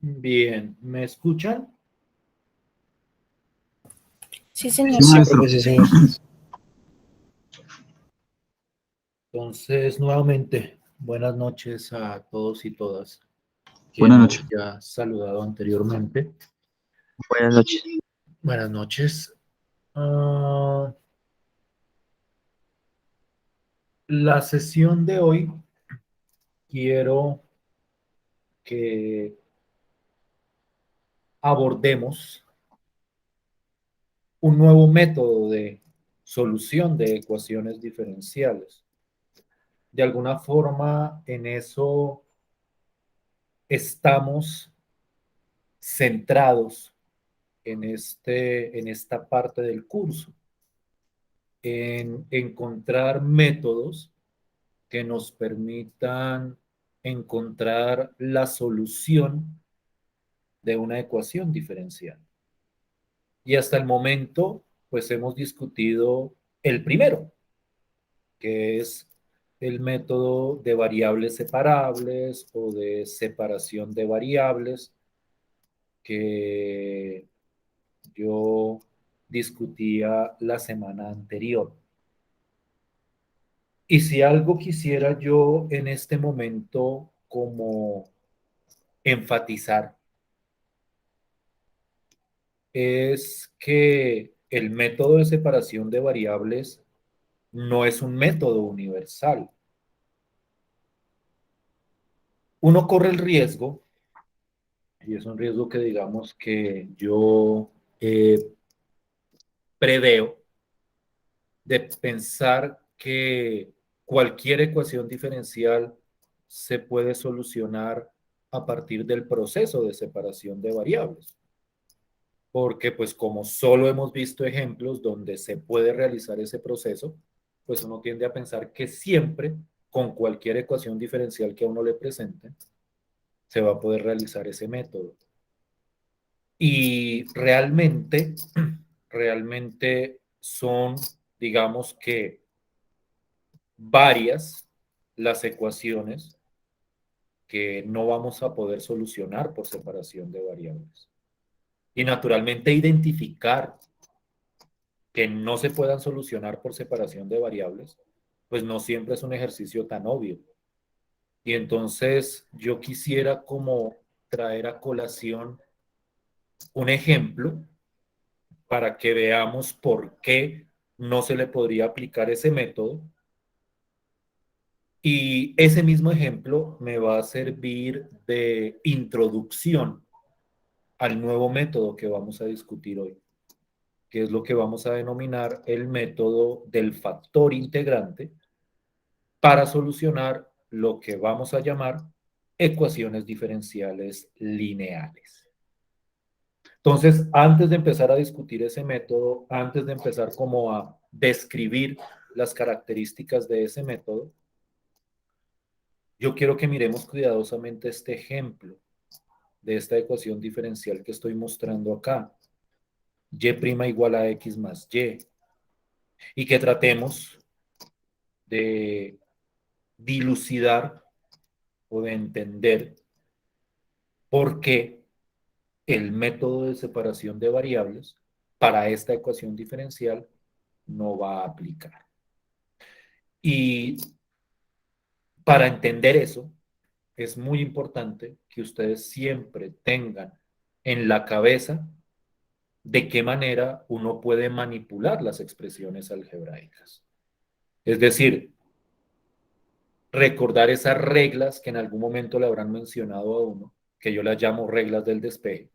Bien, ¿me escuchan? Sí, señor. Sí, Sí, maestro. profe, sí, señor. Entonces, nuevamente, buenas noches a todos y todas, Buenas quienes noches. ya saludado anteriormente. Buenas noches. Buenas noches. Ah, la sesión de hoy quiero que abordemos un nuevo método de solución de ecuaciones diferenciales. De alguna forma, en eso estamos centrados en esta parte del curso, en encontrar métodos que nos permitan encontrar la solución de una ecuación diferencial. Y hasta el momento, pues hemos discutido el primero, que es el método de variables separables o de separación de variables que yo discutía la semana anterior. Y si algo quisiera yo en este momento como enfatizar es que el método de separación de variables no es un método universal. Uno corre el riesgo, y es un riesgo que digamos que yo preveo, de pensar que cualquier ecuación diferencial se puede solucionar a partir del proceso de separación de variables. Porque pues como solo hemos visto ejemplos donde se puede realizar ese proceso, pues uno tiende a pensar que siempre con cualquier ecuación diferencial que a uno le presente, se va a poder realizar ese método. Y realmente son, digamos que varias las ecuaciones que no vamos a poder solucionar por separación de variables. Y naturalmente identificar que no se puedan solucionar por separación de variables, pues no siempre es un ejercicio tan obvio. Y entonces yo quisiera como traer a colación un ejemplo para que veamos por qué no se le podría aplicar ese método. Y ese mismo ejemplo me va a servir de introducción al nuevo método que vamos a discutir hoy, que es lo que vamos a denominar el método del factor integrante para solucionar lo que vamos a llamar ecuaciones diferenciales lineales. Entonces, antes de empezar a discutir ese método, antes de empezar como a describir las características de ese método, yo quiero que miremos cuidadosamente este ejemplo de esta ecuación diferencial que estoy mostrando acá, y' igual a x más y, y que tratemos de dilucidar o de entender por qué el método de separación de variables para esta ecuación diferencial no va a aplicar. Y para entender eso, es muy importante que ustedes siempre tengan en la cabeza de qué manera uno puede manipular las expresiones algebraicas. Es decir, recordar esas reglas que en algún momento le habrán mencionado a uno, que yo las llamo reglas del despeje,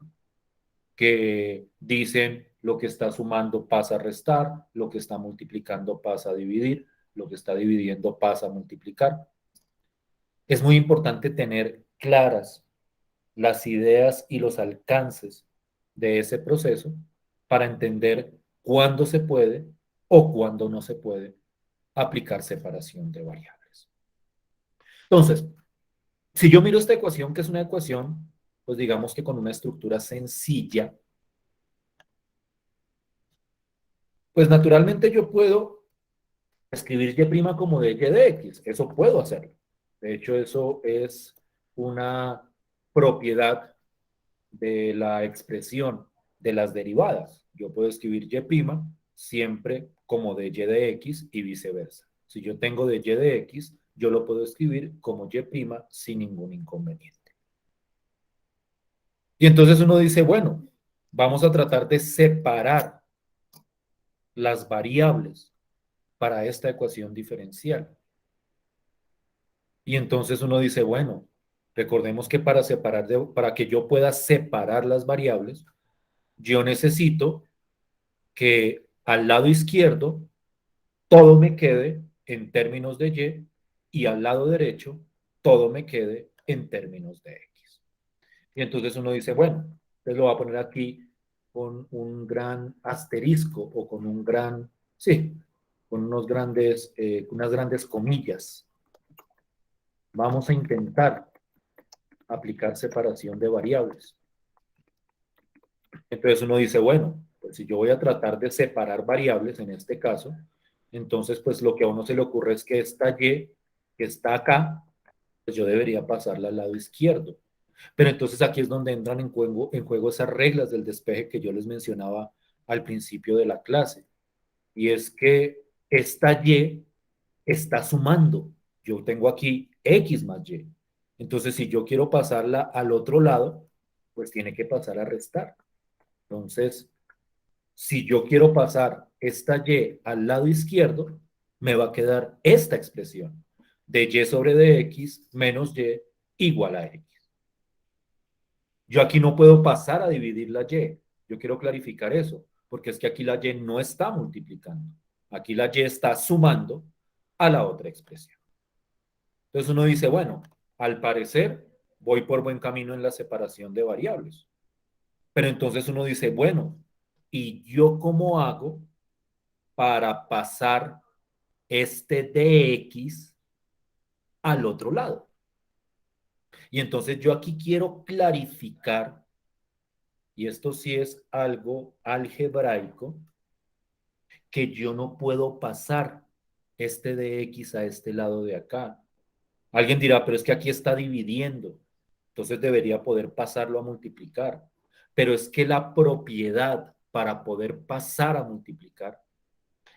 que dicen lo que está sumando pasa a restar, lo que está multiplicando pasa a dividir, lo que está dividiendo pasa a multiplicar. Es muy importante tener claras las ideas y los alcances de ese proceso para entender cuándo se puede o cuándo no se puede aplicar separación de variables. Entonces, si yo miro esta ecuación, que es una ecuación, pues digamos que con una estructura sencilla, pues naturalmente yo puedo escribir y' como de y de x. Eso puedo hacerlo. De hecho, eso es una propiedad de la expresión de las derivadas. Yo puedo escribir y' siempre como de y de x y viceversa. Si yo tengo de y de x, yo lo puedo escribir como y' sin ningún inconveniente. Y entonces uno dice, bueno, vamos a tratar de separar las variables para esta ecuación diferencial. Y entonces uno dice, bueno, recordemos que para que yo pueda separar las variables, yo necesito que al lado izquierdo todo me quede en términos de y al lado derecho todo me quede en términos de x. Y entonces uno dice, bueno, entonces lo voy a poner aquí con un gran asterisco o con un gran, sí, con unas grandes comillas. Vamos a intentar aplicar separación de variables. Entonces uno dice, bueno, pues si yo voy a tratar de separar variables en este caso, entonces pues lo que a uno se le ocurre es que esta y que está acá, pues yo debería pasarla al lado izquierdo. Pero entonces aquí es donde entran en juego esas reglas del despeje que yo les mencionaba al principio de la clase. Y es que esta y está sumando. Yo tengo aquí x más y. Entonces, si yo quiero pasarla al otro lado, pues tiene que pasar a restar. Entonces, si yo quiero pasar esta y al lado izquierdo, me va a quedar esta expresión de y sobre dx menos y igual a x. Yo aquí no puedo pasar a dividir la y. Yo quiero clarificar eso, porque es que aquí la y no está multiplicando. Aquí la y está sumando a la otra expresión. Entonces uno dice, bueno, al parecer voy por buen camino en la separación de variables. Pero entonces uno dice, bueno, ¿y yo cómo hago para pasar este dx al otro lado? Y entonces yo aquí quiero clarificar, y esto sí es algo algebraico, que yo no puedo pasar este dx a este lado de acá. Alguien dirá, pero es que aquí está dividiendo, entonces debería poder pasarlo a multiplicar. Pero es que la propiedad para poder pasar a multiplicar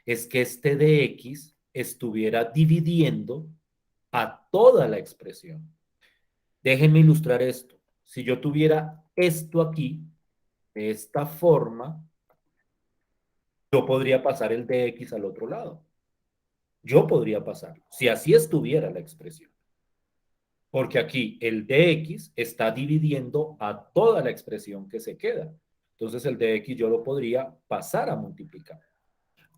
es que este dx estuviera dividiendo a toda la expresión. Déjenme ilustrar esto. Si yo tuviera esto aquí, de esta forma, yo podría pasar el dx al otro lado. Yo podría pasarlo, si así estuviera la expresión. Porque aquí el dx está dividiendo a toda la expresión que se queda. Entonces el dx yo lo podría pasar a multiplicar.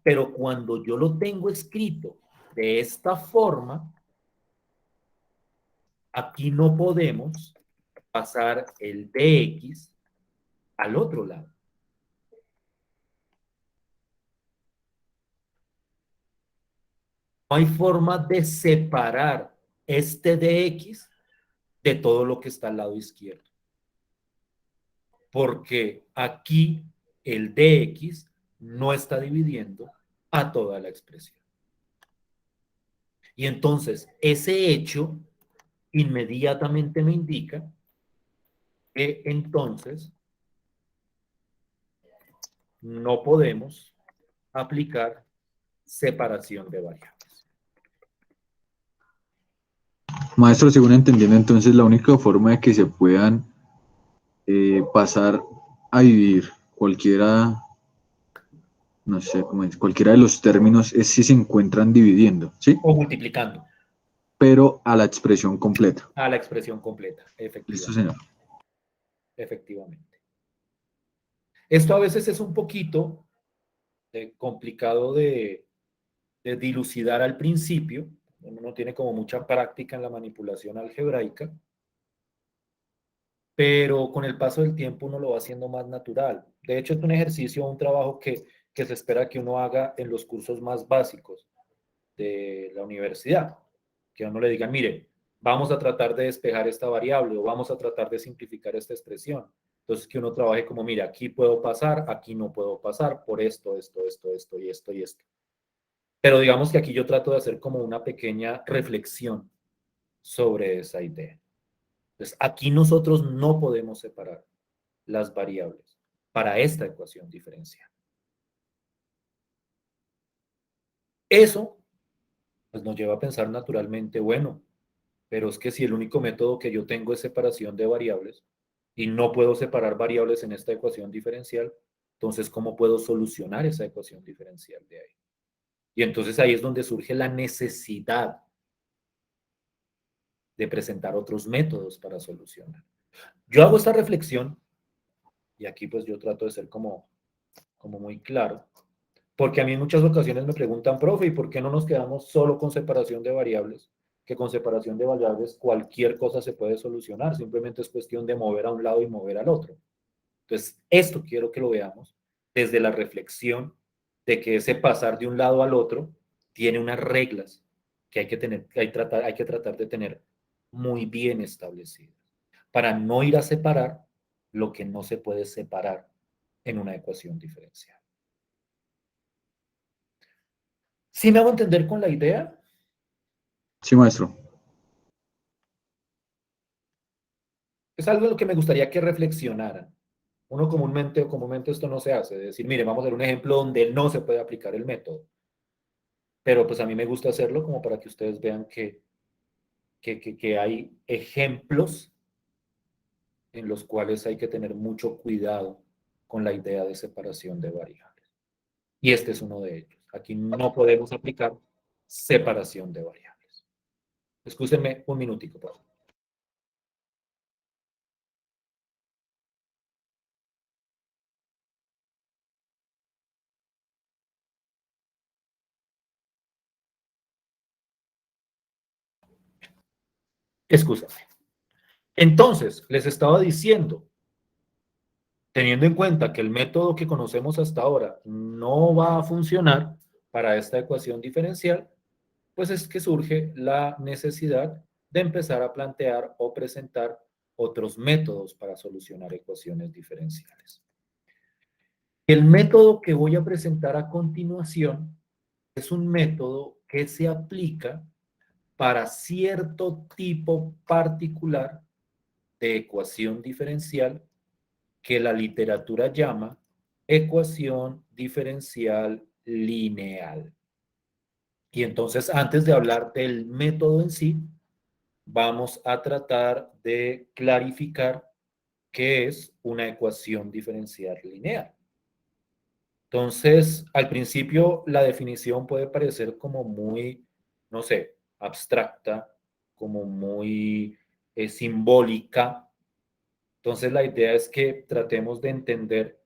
Pero cuando yo lo tengo escrito de esta forma, aquí no podemos pasar el dx al otro lado. No hay forma de separar este dx de todo lo que está al lado izquierdo. Porque aquí el dx no está dividiendo a toda la expresión. Y entonces ese hecho inmediatamente me indica que entonces no podemos aplicar separación de variables. Maestro, según entendiendo, entonces la única forma de que se puedan pasar a dividir cualquiera, no sé cómo es, cualquiera de los términos es si se encuentran dividiendo, ¿sí? O multiplicando Pero a la expresión completa. a la expresión completa, Listo, efectivamente. señor. Efectivamente. Esto a veces es un poquito complicado de dilucidar al principio. Uno no tiene como mucha práctica en la manipulación algebraica, pero con el paso del tiempo uno lo va haciendo más natural. De hecho, es un ejercicio, un trabajo que se espera que uno haga en los cursos más básicos de la universidad. Que a uno le digan, mire, vamos a tratar de despejar esta variable o vamos a tratar de simplificar esta expresión. Entonces, que uno trabaje como, mire, aquí puedo pasar, aquí no puedo pasar, por esto, esto y esto y esto. Pero digamos que aquí yo trato de hacer como una pequeña reflexión sobre esa idea. Entonces, aquí nosotros no podemos separar. las variables para esta ecuación diferencial. Eso pues, nos lleva a pensar naturalmente, bueno, pero es que si el único método que yo tengo es separación de variables y no puedo separar variables en esta ecuación diferencial, entonces, ¿cómo puedo solucionar esa ecuación diferencial de ahí? Y entonces ahí es donde surge la necesidad de presentar otros métodos para solucionar. Yo hago esta reflexión y aquí pues yo trato de ser como muy claro, porque a mí en muchas ocasiones me preguntan, profe, ¿y por qué no nos quedamos solo con separación de variables? Que con separación de variables cualquier cosa se puede solucionar, simplemente es cuestión de mover a un lado y mover al otro. Entonces, esto quiero que lo veamos desde la reflexión de que ese pasar de un lado al otro tiene unas reglas que hay que tener, hay que tratar de tener muy bien establecidas para no ir a separar lo que no se puede separar en una ecuación diferencial. ¿Sí me hago entender con la idea? Sí, maestro. Es algo en lo que me gustaría que reflexionaran. Uno comúnmente esto no se hace, de decir, mire, vamos a ver un ejemplo donde no se puede aplicar el método. Pero pues a mí me gusta hacerlo como para que ustedes vean que hay ejemplos en los cuales hay que tener mucho cuidado con la idea de separación de variables. Y este es uno de ellos. Aquí no podemos aplicar separación de variables. Escúchenme un minutico, por favor. Escúchame. Entonces, les estaba diciendo, teniendo en cuenta que el método que conocemos hasta ahora no va a funcionar para esta ecuación diferencial, pues es que surge la necesidad de empezar a plantear o presentar otros métodos para solucionar ecuaciones diferenciales. El método que voy a presentar a continuación es un método que se aplica para cierto tipo particular de ecuación diferencial que la literatura llama ecuación diferencial lineal. Y entonces, antes de hablar del método en sí, vamos a tratar de clarificar qué es una ecuación diferencial lineal. Entonces, al principio la definición puede parecer como muy, no sé, abstracta, como muy simbólica. Entonces, la idea es que tratemos de entender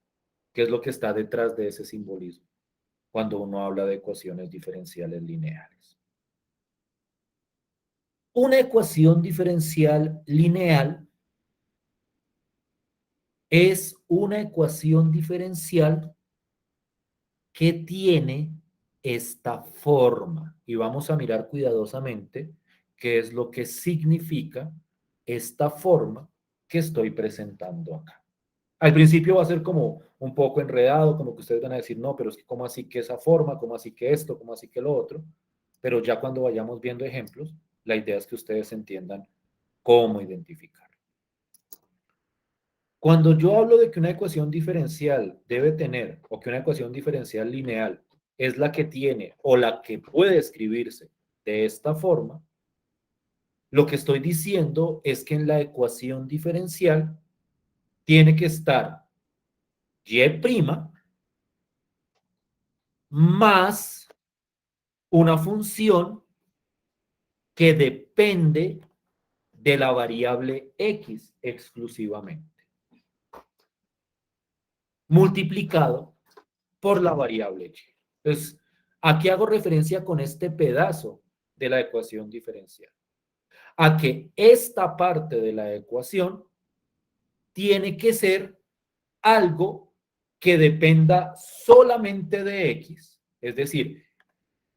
qué es lo que está detrás de ese simbolismo cuando uno habla de ecuaciones diferenciales lineales. Una ecuación diferencial lineal es una ecuación diferencial que tiene esta forma. Y vamos a mirar cuidadosamente qué es lo que significa esta forma que estoy presentando acá. Al principio va a ser como un poco enredado, como que ustedes van a decir, no, pero es que cómo así que esa forma, cómo así que esto, cómo así que lo otro. Pero ya cuando vayamos viendo ejemplos, la idea es que ustedes entiendan cómo identificar. Cuando yo hablo de que una ecuación diferencial debe tener, o que una ecuación diferencial lineal es la que tiene o la que puede escribirse de esta forma, lo que estoy diciendo es que en la ecuación diferencial tiene que estar y' más una función que depende de la variable x exclusivamente, multiplicado por la variable y. Entonces, aquí hago referencia con este pedazo de la ecuación diferencial, a que esta parte de la ecuación tiene que ser algo que dependa solamente de x, es decir,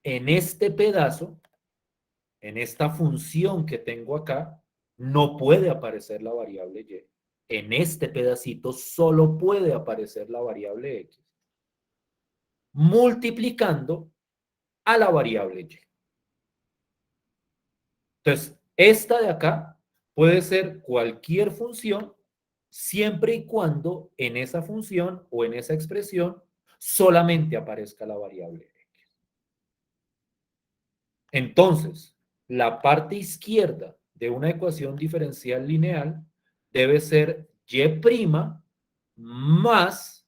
en este pedazo, en esta función que tengo acá, no puede aparecer la variable y. En este pedacito solo puede aparecer la variable x, multiplicando a la variable y. Entonces, esta de acá puede ser cualquier función siempre y cuando en esa función o en esa expresión solamente aparezca la variable x. Entonces, la parte izquierda de una ecuación diferencial lineal debe ser y' más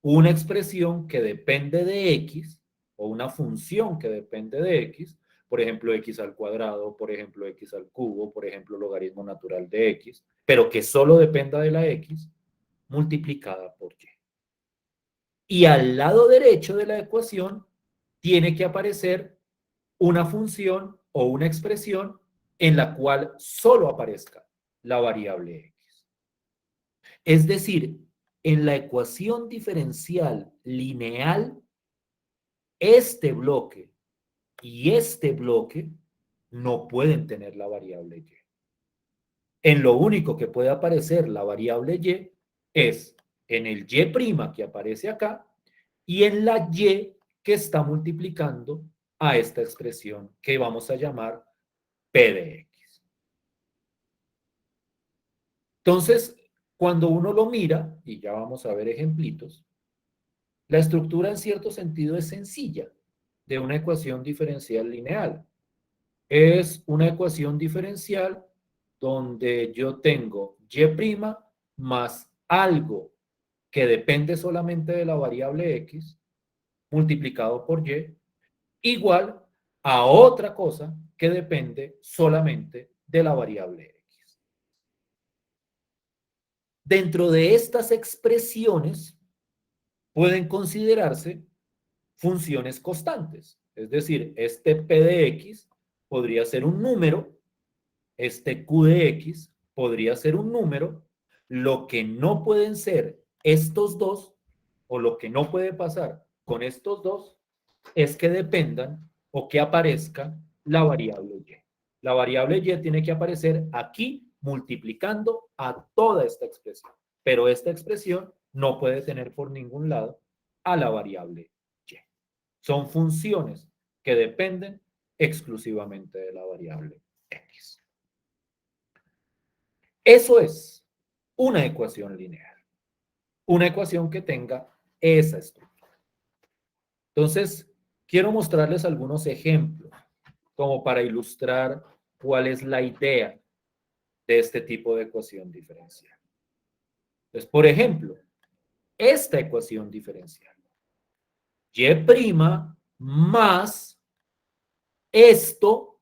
una expresión que depende de x o una función que depende de x, por ejemplo, x al cuadrado, por ejemplo, x al cubo, por ejemplo, logaritmo natural de x, pero que solo dependa de la x, multiplicada por y. Y al lado derecho de la ecuación tiene que aparecer una función o una expresión en la cual solo aparezca la variable x. Es decir, en la ecuación diferencial lineal, este bloque y este bloque no pueden tener la variable y. En lo único que puede aparecer la variable y es en el y' que aparece acá y en la y que está multiplicando a esta expresión que vamos a llamar p de x. Entonces, cuando uno lo mira, y ya vamos a ver ejemplitos, la estructura en cierto sentido es sencilla de una ecuación diferencial lineal. Es una ecuación diferencial donde yo tengo y' más algo que depende solamente de la variable x multiplicado por y igual a otra cosa que depende solamente de la variable x. Dentro de estas expresiones pueden considerarse funciones constantes. Es decir, este p de x podría ser un número, este q de x podría ser un número, lo que no pueden ser estos dos, o lo que no puede pasar con estos dos, es que dependan o que aparezca la variable y. La variable y tiene que aparecer aquí multiplicando a toda esta expresión, pero esta expresión no puede tener por ningún lado a la variable y. Son funciones que dependen exclusivamente de la variable x. Eso es una ecuación lineal, una ecuación que tenga esa estructura. Entonces, quiero mostrarles algunos ejemplos como para ilustrar cuál es la idea de este tipo de ecuación diferencial. Entonces, por ejemplo, esta ecuación diferencial, y' más esto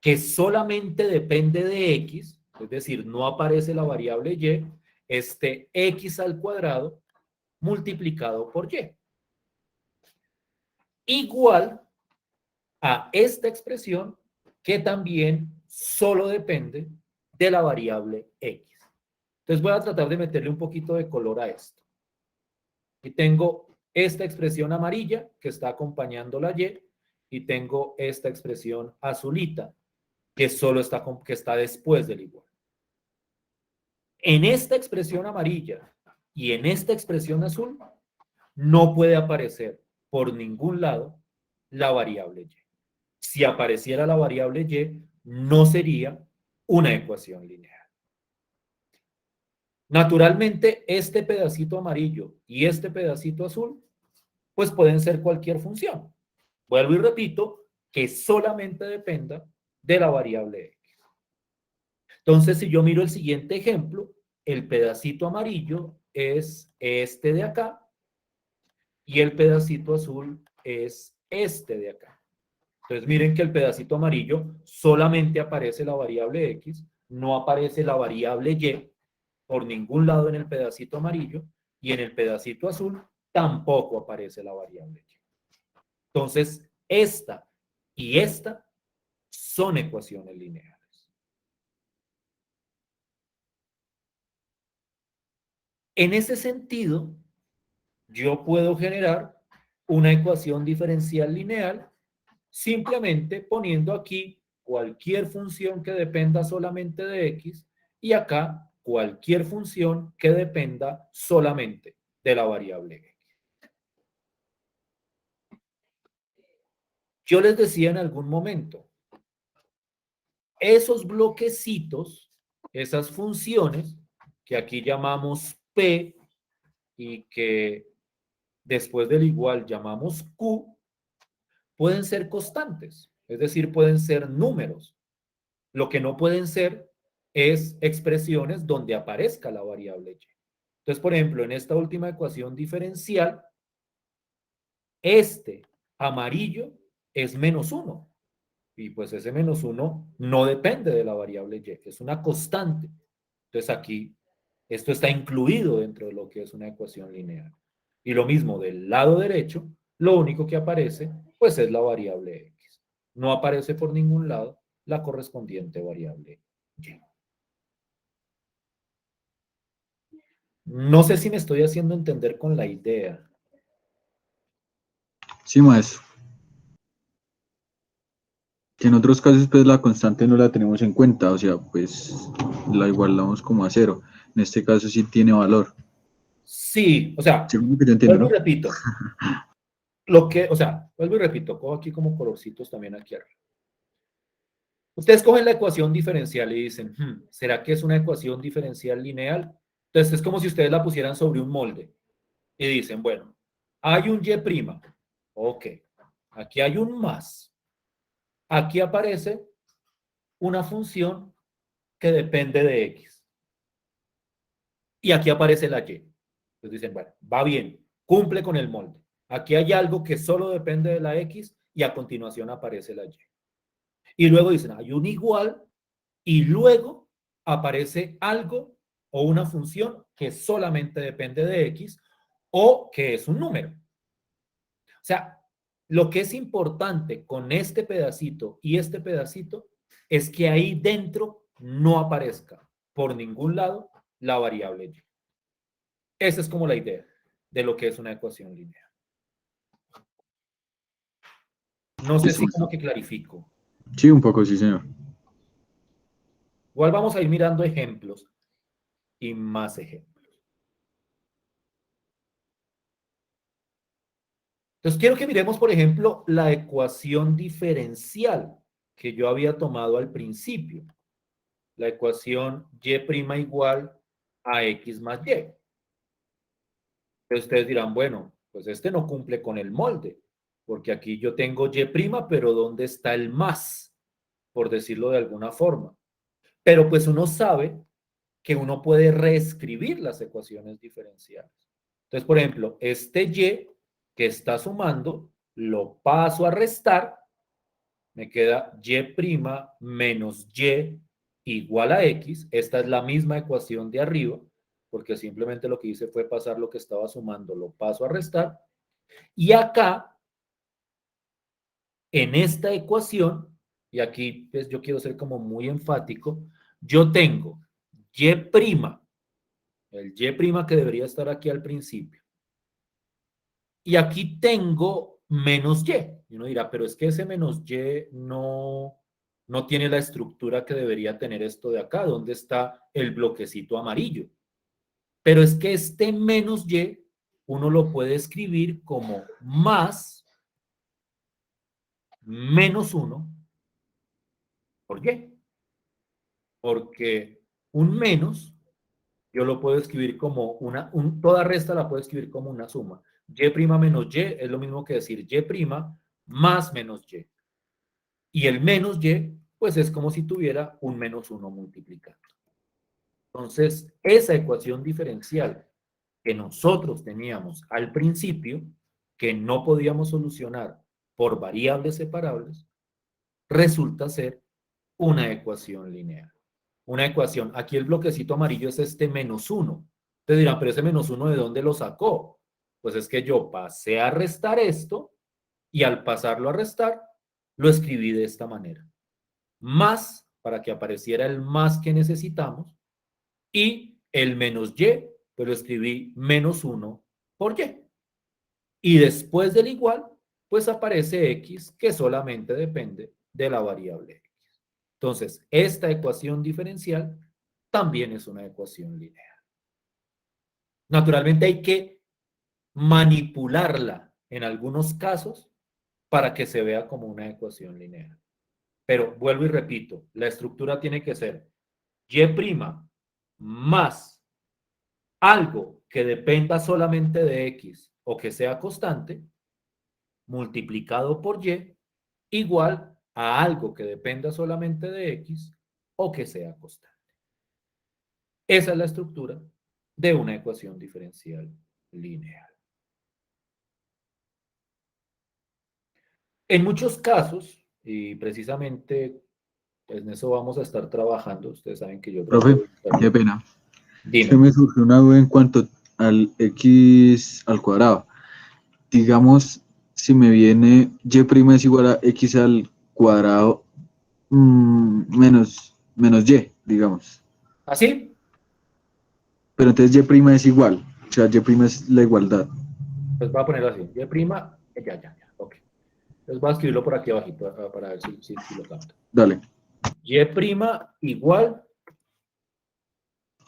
que solamente depende de x, es decir, no aparece la variable y, este x al cuadrado multiplicado por y, igual a esta expresión que también solo depende de la variable x. Entonces voy a tratar de meterle un poquito de color a esto. Y tengo esta expresión amarilla que está acompañando la y tengo esta expresión azulita que solo está, que está después del igual. En esta expresión amarilla y en esta expresión azul no puede aparecer por ningún lado la variable y. Si apareciera la variable y, no sería una ecuación lineal. Naturalmente, este pedacito amarillo y este pedacito azul, pues pueden ser cualquier función. Vuelvo y repito, que solamente dependa de la variable x. Entonces, si yo miro el siguiente ejemplo, el pedacito amarillo es este de acá y el pedacito azul es este de acá. Entonces, miren que el pedacito amarillo solamente aparece la variable x, no aparece la variable y por ningún lado en el pedacito amarillo y en el pedacito azul tampoco aparece la variable y. Entonces, esta y esta son ecuaciones lineales. En ese sentido, yo puedo generar una ecuación diferencial lineal simplemente poniendo aquí cualquier función que dependa solamente de x y acá cualquier función que dependa solamente de la variable x. Yo les decía en algún momento, esos bloquecitos, esas funciones, que aquí llamamos P y que después del igual llamamos Q, pueden ser constantes, es decir, pueden ser números. Lo que no pueden ser es expresiones donde aparezca la variable y. Entonces, por ejemplo, en esta última ecuación diferencial, este amarillo es -1. Y pues ese -1 no depende de la variable y, es una constante. Entonces aquí, esto está incluido dentro de lo que es una ecuación lineal. Y lo mismo del lado derecho, lo único que aparece, pues es la variable x. No aparece por ningún lado la correspondiente variable y. No sé si me estoy haciendo entender con la idea. Sí, maestro. Que en otros casos, pues la constante no la tenemos en cuenta, o sea, pues la igualamos como a cero. En este caso sí tiene valor. Sí, o sea, Según lo que yo entiendo, vuelvo y ¿no? repito. Vuelvo y repito, cojo aquí como colorcitos también aquí arriba. Ustedes cogen la ecuación diferencial y dicen, ¿será que es una ecuación diferencial lineal? Entonces es como si ustedes la pusieran sobre un molde y dicen, bueno, hay un y', ok, aquí hay un más, aquí aparece una función que depende de x y aquí aparece la y. Entonces dicen, bueno, va bien, cumple con el molde. Aquí hay algo que solo depende de la x y a continuación aparece la y. Y luego dicen, hay un igual y luego aparece algo o una función que solamente depende de x o que es un número. O sea, lo que es importante con este pedacito y este pedacito es que ahí dentro no aparezca por ningún lado la variable y. Esa es como la idea de lo que es una ecuación lineal. No sé Listo, si como maestro. que clarifico. Sí, un poco, sí, señor. Igual vamos a ir mirando ejemplos y más ejemplos. Entonces, quiero que miremos, por ejemplo, la ecuación diferencial que yo había tomado al principio. La ecuación y' igual a x más y. Entonces, ustedes dirán, bueno, pues este no cumple con el molde, porque aquí yo tengo y', pero ¿dónde está el más? Por decirlo de alguna forma. Pero pues uno sabe que uno puede reescribir las ecuaciones diferenciales. Entonces, por ejemplo, este y que está sumando, lo paso a restar, me queda y' menos y igual a x. Esta es la misma ecuación de arriba, porque simplemente lo que hice fue pasar lo que estaba sumando, lo paso a restar. Y acá, en esta ecuación, y aquí pues, yo quiero ser como muy enfático, yo tengo y', el y' que debería estar aquí al principio. Y aquí tengo menos y. Y uno dirá, pero es que ese menos y no tiene la estructura que debería tener esto de acá. ¿Dónde está el bloquecito amarillo? Pero es que este menos y uno lo puede escribir como más -1 por y. Porque un menos yo lo puedo escribir como toda resta la puedo escribir como una suma. Y' menos y es lo mismo que decir y' más menos y. Y el menos y, pues es como si tuviera un -1 multiplicando. Entonces, esa ecuación diferencial que nosotros teníamos al principio, que no podíamos solucionar por variables separables, resulta ser una ecuación lineal. Una ecuación, aquí el bloquecito amarillo es este -1. Te dirán, pero ese -1 ¿de dónde lo sacó? Pues es que yo pasé a restar esto y al pasarlo a restar, lo escribí de esta manera. Más, para que apareciera el más que necesitamos, y el menos y, pues lo escribí -1 por y. Y después del igual, pues aparece x, que solamente depende de la variable x. Entonces, esta ecuación diferencial también es una ecuación lineal. Naturalmente hay que manipularla en algunos casos para que se vea como una ecuación lineal. Pero vuelvo y repito, la estructura tiene que ser y' más algo que dependa solamente de X o que sea constante, multiplicado por Y, igual a algo que dependa solamente de X o que sea constante. Esa es la estructura de una ecuación diferencial lineal. En muchos casos, y precisamente en eso vamos a estar trabajando, ustedes saben que yo trato Profe, de qué buscarle. pena. Es que Dime. me surgió una duda en cuanto al x al cuadrado. Digamos, si me viene y es igual a x al cuadrado menos y, digamos. ¿Así? Pero entonces y es igual, o sea, y es la igualdad. Pues voy a ponerlo así. Y prima, ya, ok. Entonces voy a escribirlo por aquí abajito para ver si lo capto. Dale. Y prima igual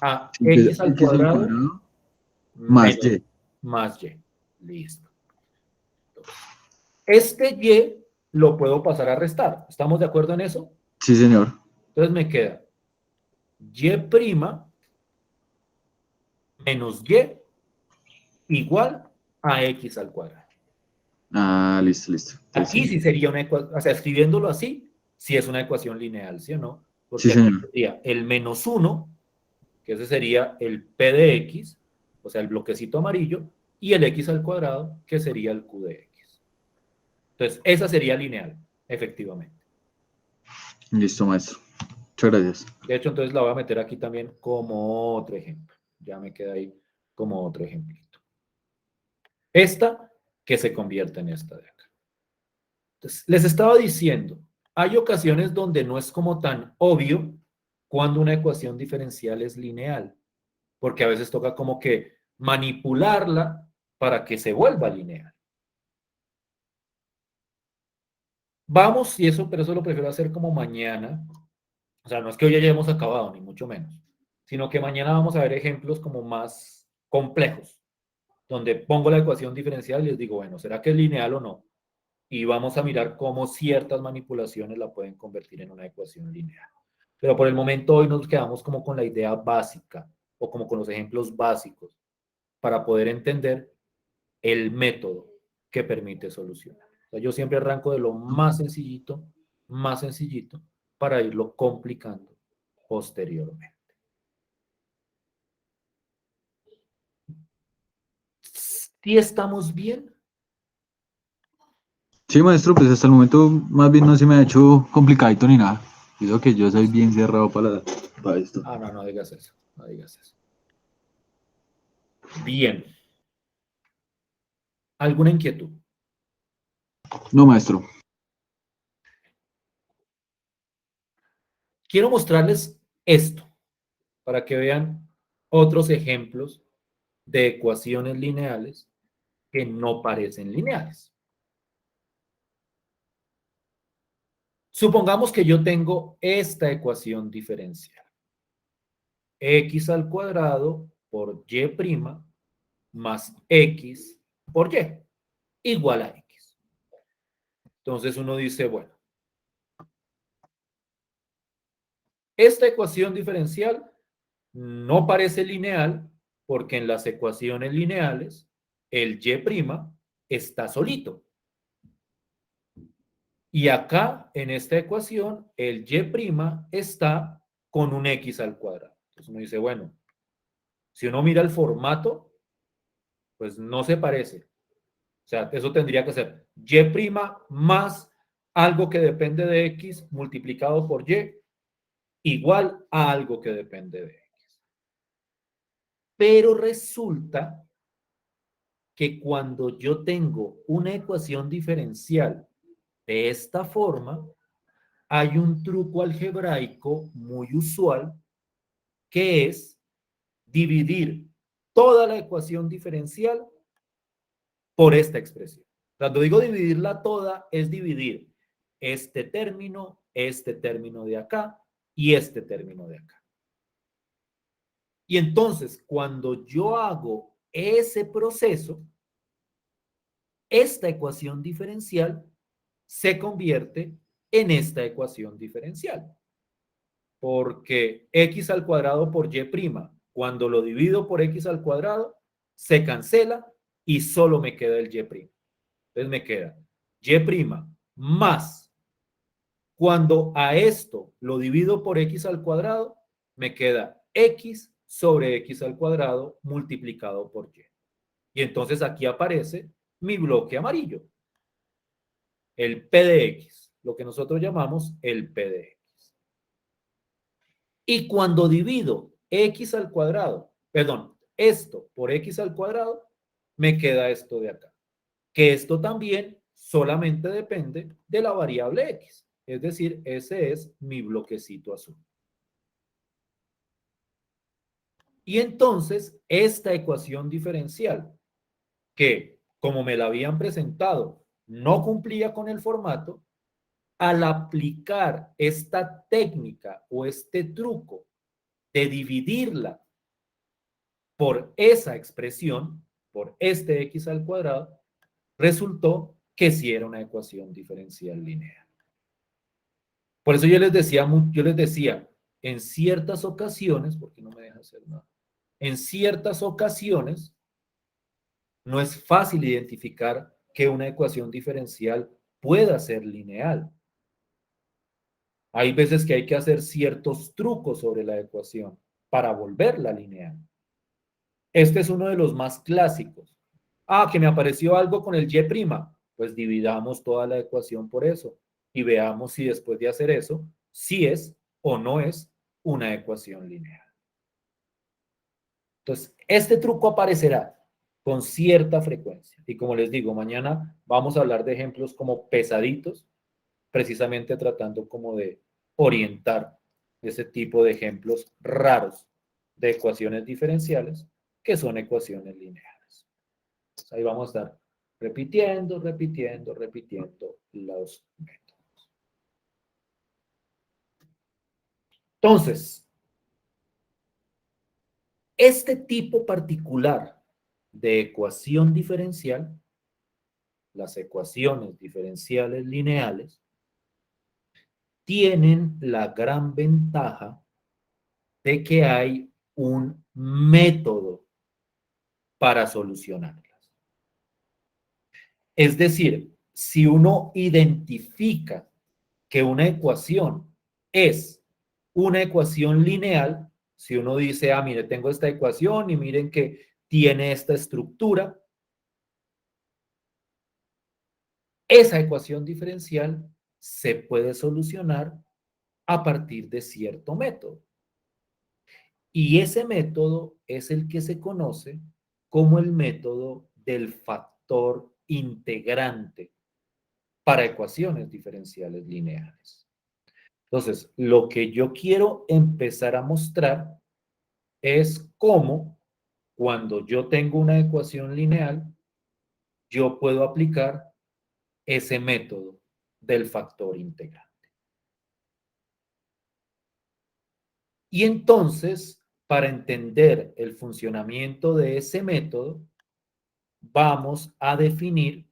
a Entonces, x al x al cuadrado cuadrado más menos y. más y. Listo. Entonces, este y lo puedo pasar a restar. ¿Estamos de acuerdo en eso? Sí, señor. Entonces me queda y prima menos y igual a x al cuadrado. Ah, listo, listo. Entonces, Aquí sí. sí sería una ecuación, o sea, escribiéndolo así, sí es una ecuación lineal, ¿sí o no? Sí, Porque aquí señor. sería el menos 1, que ese sería el p de x, o sea, el bloquecito amarillo, y el x al cuadrado, que sería el q de x. Entonces, esa sería lineal, efectivamente. Listo, maestro. Muchas gracias. De hecho, entonces la voy a meter aquí también como otro ejemplo. Ya me queda ahí como otro ejemplito. Esta que se convierte en esta de acá. Entonces, les estaba diciendo, hay ocasiones donde no es como tan obvio cuando una ecuación diferencial es lineal, porque a veces toca como que manipularla para que se vuelva lineal. Vamos, y eso, pero eso lo prefiero hacer como mañana. O sea, no es que hoy ya hayamos acabado, ni mucho menos, sino que mañana vamos a ver ejemplos como más complejos, donde pongo la ecuación diferencial y les digo, bueno, ¿será que es lineal o no? Y vamos a mirar cómo ciertas manipulaciones la pueden convertir en una ecuación lineal. Pero por el momento hoy nos quedamos como con la idea básica o como con los ejemplos básicos para poder entender el método que permite solucionar. O sea, yo siempre arranco de lo más sencillito, para irlo complicando posteriormente. ¿Sí estamos bien? Sí, maestro, pues hasta el momento más bien no se me ha hecho complicadito ni nada. Digo que yo soy bien cerrado para esto. Ah, no, no digas eso, no digas eso. Bien. ¿Alguna inquietud? No, maestro. Quiero mostrarles esto para que vean otros ejemplos de ecuaciones lineales que no parecen lineales. Supongamos que yo tengo esta ecuación diferencial. X al cuadrado por y prima más x por y igual a x. Entonces uno dice, bueno, esta ecuación diferencial no parece lineal porque en las ecuaciones lineales el y prima está solito. Y acá, en esta ecuación, el y' está con un x al cuadrado. Entonces uno dice, bueno, si uno mira el formato, pues no se parece. O sea, eso tendría que ser y' más algo que depende de x multiplicado por y igual a algo que depende de x. Pero resulta que cuando yo tengo una ecuación diferencial de esta forma, hay un truco algebraico muy usual que es dividir toda la ecuación diferencial por esta expresión. Cuando digo dividirla toda, es dividir este término de acá y este término de acá. Y entonces, cuando yo hago ese proceso, esta ecuación diferencial se convierte en esta ecuación diferencial. Porque x al cuadrado por y' Cuando lo divido por x al cuadrado, se cancela y solo me queda el y'. Entonces me queda y' más, cuando a esto lo divido por x al cuadrado, me queda x sobre x al cuadrado multiplicado por y. Y entonces aquí aparece mi bloque amarillo, el P de x, lo que nosotros llamamos el P de x. Y cuando divido x al cuadrado, perdón, esto por x al cuadrado, me queda esto de acá. Que esto también solamente depende de la variable x. Es decir, ese es mi bloquecito azul. Y entonces, esta ecuación diferencial, que como me la habían presentado, no cumplía con el formato, al aplicar esta técnica o este truco de dividirla por esa expresión, por este x al cuadrado, resultó que sí era una ecuación diferencial lineal. Por eso yo les decía, en ciertas ocasiones, porque no me deja hacer nada, en ciertas ocasiones no es fácil identificar que una ecuación diferencial pueda ser lineal. Hay veces que hay que hacer ciertos trucos sobre la ecuación para volverla lineal. Este es uno de los más clásicos. Ah, que me apareció algo con el y'. Pues dividamos toda la ecuación por eso y veamos si después de hacer eso, si es o no es una ecuación lineal. Entonces, este truco aparecerá con cierta frecuencia. Y como les digo, mañana vamos a hablar de ejemplos como pesaditos, precisamente tratando como de orientar ese tipo de ejemplos raros de ecuaciones diferenciales que son ecuaciones lineales. Entonces, ahí vamos a estar repitiendo los métodos. Entonces, este tipo particular de ecuación diferencial, las ecuaciones diferenciales lineales, tienen la gran ventaja de que hay un método para solucionarlas. Es decir, si uno identifica que una ecuación es una ecuación lineal, si uno dice, ah, mire, tengo esta ecuación y miren que tiene esta estructura, esa ecuación diferencial se puede solucionar a partir de cierto método. Y ese método es el que se conoce como el método del factor integrante para ecuaciones diferenciales lineales. Entonces, lo que yo quiero empezar a mostrar es cómo cuando yo tengo una ecuación lineal, yo puedo aplicar ese método del factor integrante. Y entonces, para entender el funcionamiento de ese método, vamos a definir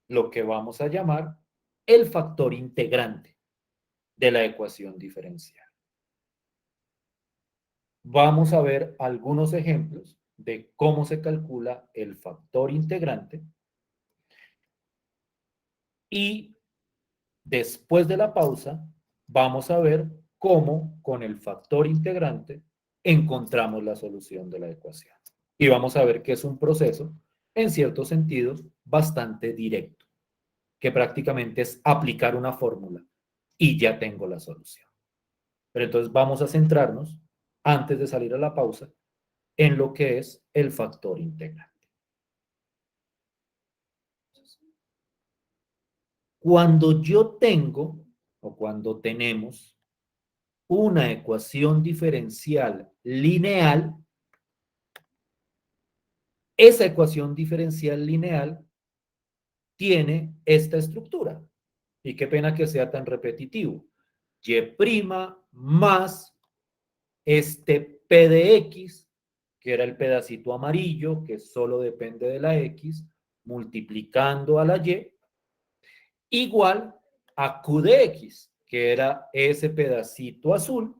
lo que vamos a llamar el factor integrante de la ecuación diferencial. Vamos a ver algunos ejemplos de cómo se calcula el factor integrante y después de la pausa vamos a ver cómo con el factor integrante encontramos la solución de la ecuación. Y vamos a ver que es un proceso, en cierto sentido, bastante directo, que prácticamente es aplicar una fórmula y ya tengo la solución. Pero entonces vamos a centrarnos, antes de salir a la pausa, en lo que es el factor integrante. Cuando yo tengo, o cuando tenemos, una ecuación diferencial lineal, esa ecuación diferencial lineal tiene esta estructura. Y qué pena que sea tan repetitivo. Y' más este P de X, que era el pedacito amarillo, que solo depende de la X, multiplicando a la Y, igual a Q de X, que era ese pedacito azul,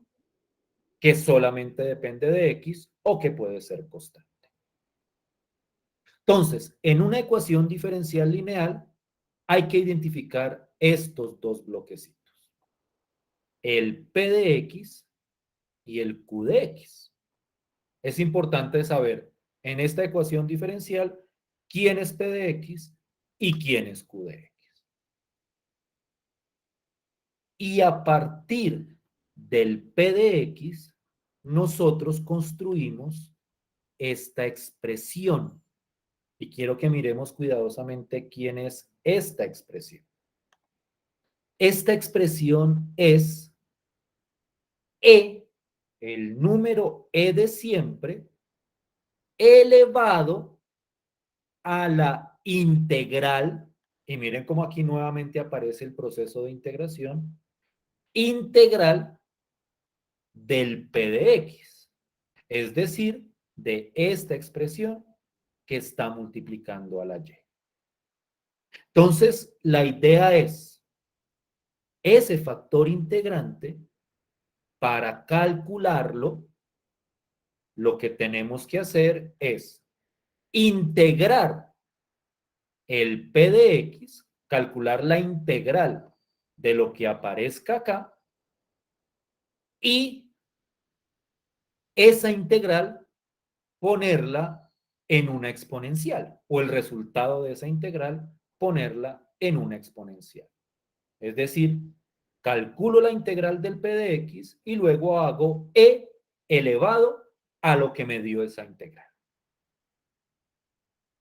que solamente depende de X, o que puede ser constante. Entonces, en una ecuación diferencial lineal hay que identificar estos dos bloquecitos, el P de X y el Q de X. Es importante saber en esta ecuación diferencial quién es P de X y quién es Q de X. Y a partir del P de X, nosotros construimos esta expresión. Y quiero que miremos cuidadosamente quién es esta expresión. Esta expresión es E, el número E de siempre, elevado a la integral, y miren cómo aquí nuevamente aparece el proceso de integración, integral del P de X, es decir, de esta expresión que está multiplicando a la Y. Entonces, la idea es ese factor integrante, para calcularlo, lo que tenemos que hacer es integrar el P de X, calcular la integral de lo que aparezca acá y esa integral ponerla en una exponencial o el resultado de esa integral ponerla en una exponencial. Es decir, calculo la integral del P de X y luego hago E elevado a lo que me dio esa integral.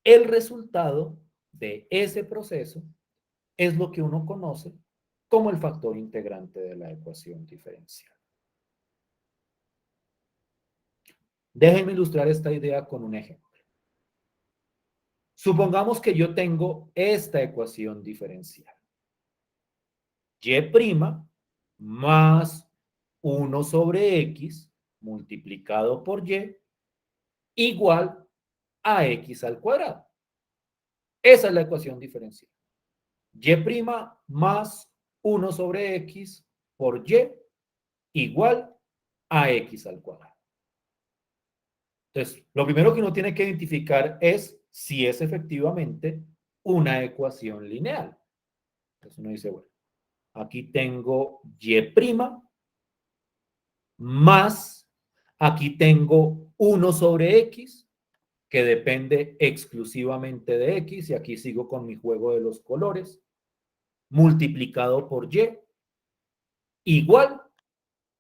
El resultado de ese proceso es lo que uno conoce como el factor integrante de la ecuación diferencial. Déjenme ilustrar esta idea con un ejemplo. Supongamos que yo tengo esta ecuación diferencial. Y' más 1 sobre X multiplicado por Y igual a X al cuadrado. Esa es la ecuación diferencial. Y' más 1 sobre X por Y igual a X al cuadrado. Entonces, lo primero que uno tiene que identificar es si es efectivamente una ecuación lineal. Entonces uno dice, bueno, aquí tengo Y' más, aquí tengo 1 sobre X, que depende exclusivamente de X, y aquí sigo con mi juego de los colores, multiplicado por Y, igual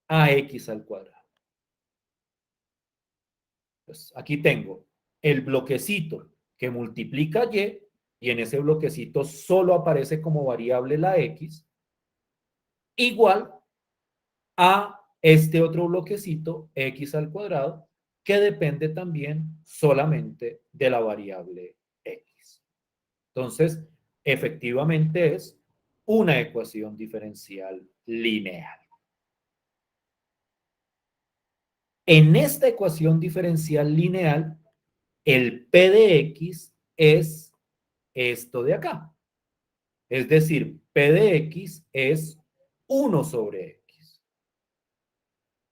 a X al cuadrado. Pues aquí tengo el bloquecito que multiplica Y, y en ese bloquecito solo aparece como variable la X, igual a este otro bloquecito, X al cuadrado, que depende también solamente de la variable X. Entonces, efectivamente es una ecuación diferencial lineal. En esta ecuación diferencial lineal, el P de X es esto de acá. Es decir, P de X es 1 sobre X.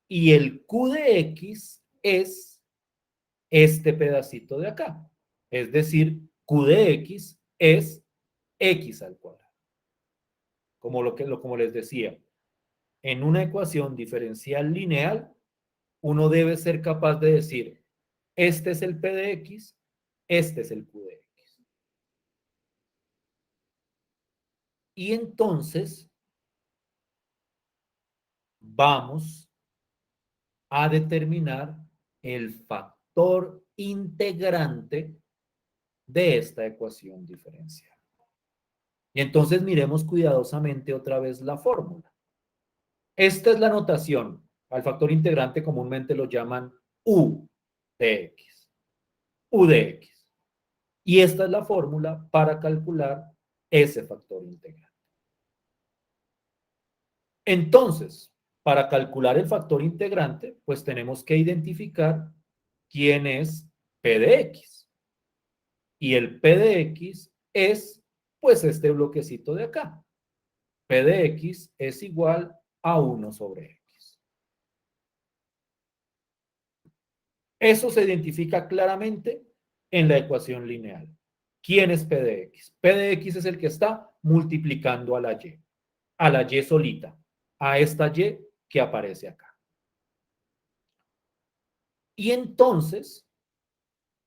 Y el Q de X es este pedacito de acá. Es decir, Q de X es X al cuadrado. Como les decía, en una ecuación diferencial lineal, uno debe ser capaz de decir, este es el P de X, este es el Q de X. Y entonces vamos a determinar el factor integrante de esta ecuación diferencial. Y entonces miremos cuidadosamente otra vez la fórmula. Esta es la notación. Al factor integrante comúnmente lo llaman U de X. U de X. Y esta es la fórmula para calcular ese factor integrante. Entonces, para calcular el factor integrante, pues tenemos que identificar quién es P de X. Y el P de X es, pues, este bloquecito de acá. P de X es igual a 1 sobre X. Eso se identifica claramente en la ecuación lineal. ¿Quién es P de X? P de X es el que está multiplicando a la Y solita, a esta Y que aparece acá. Y entonces,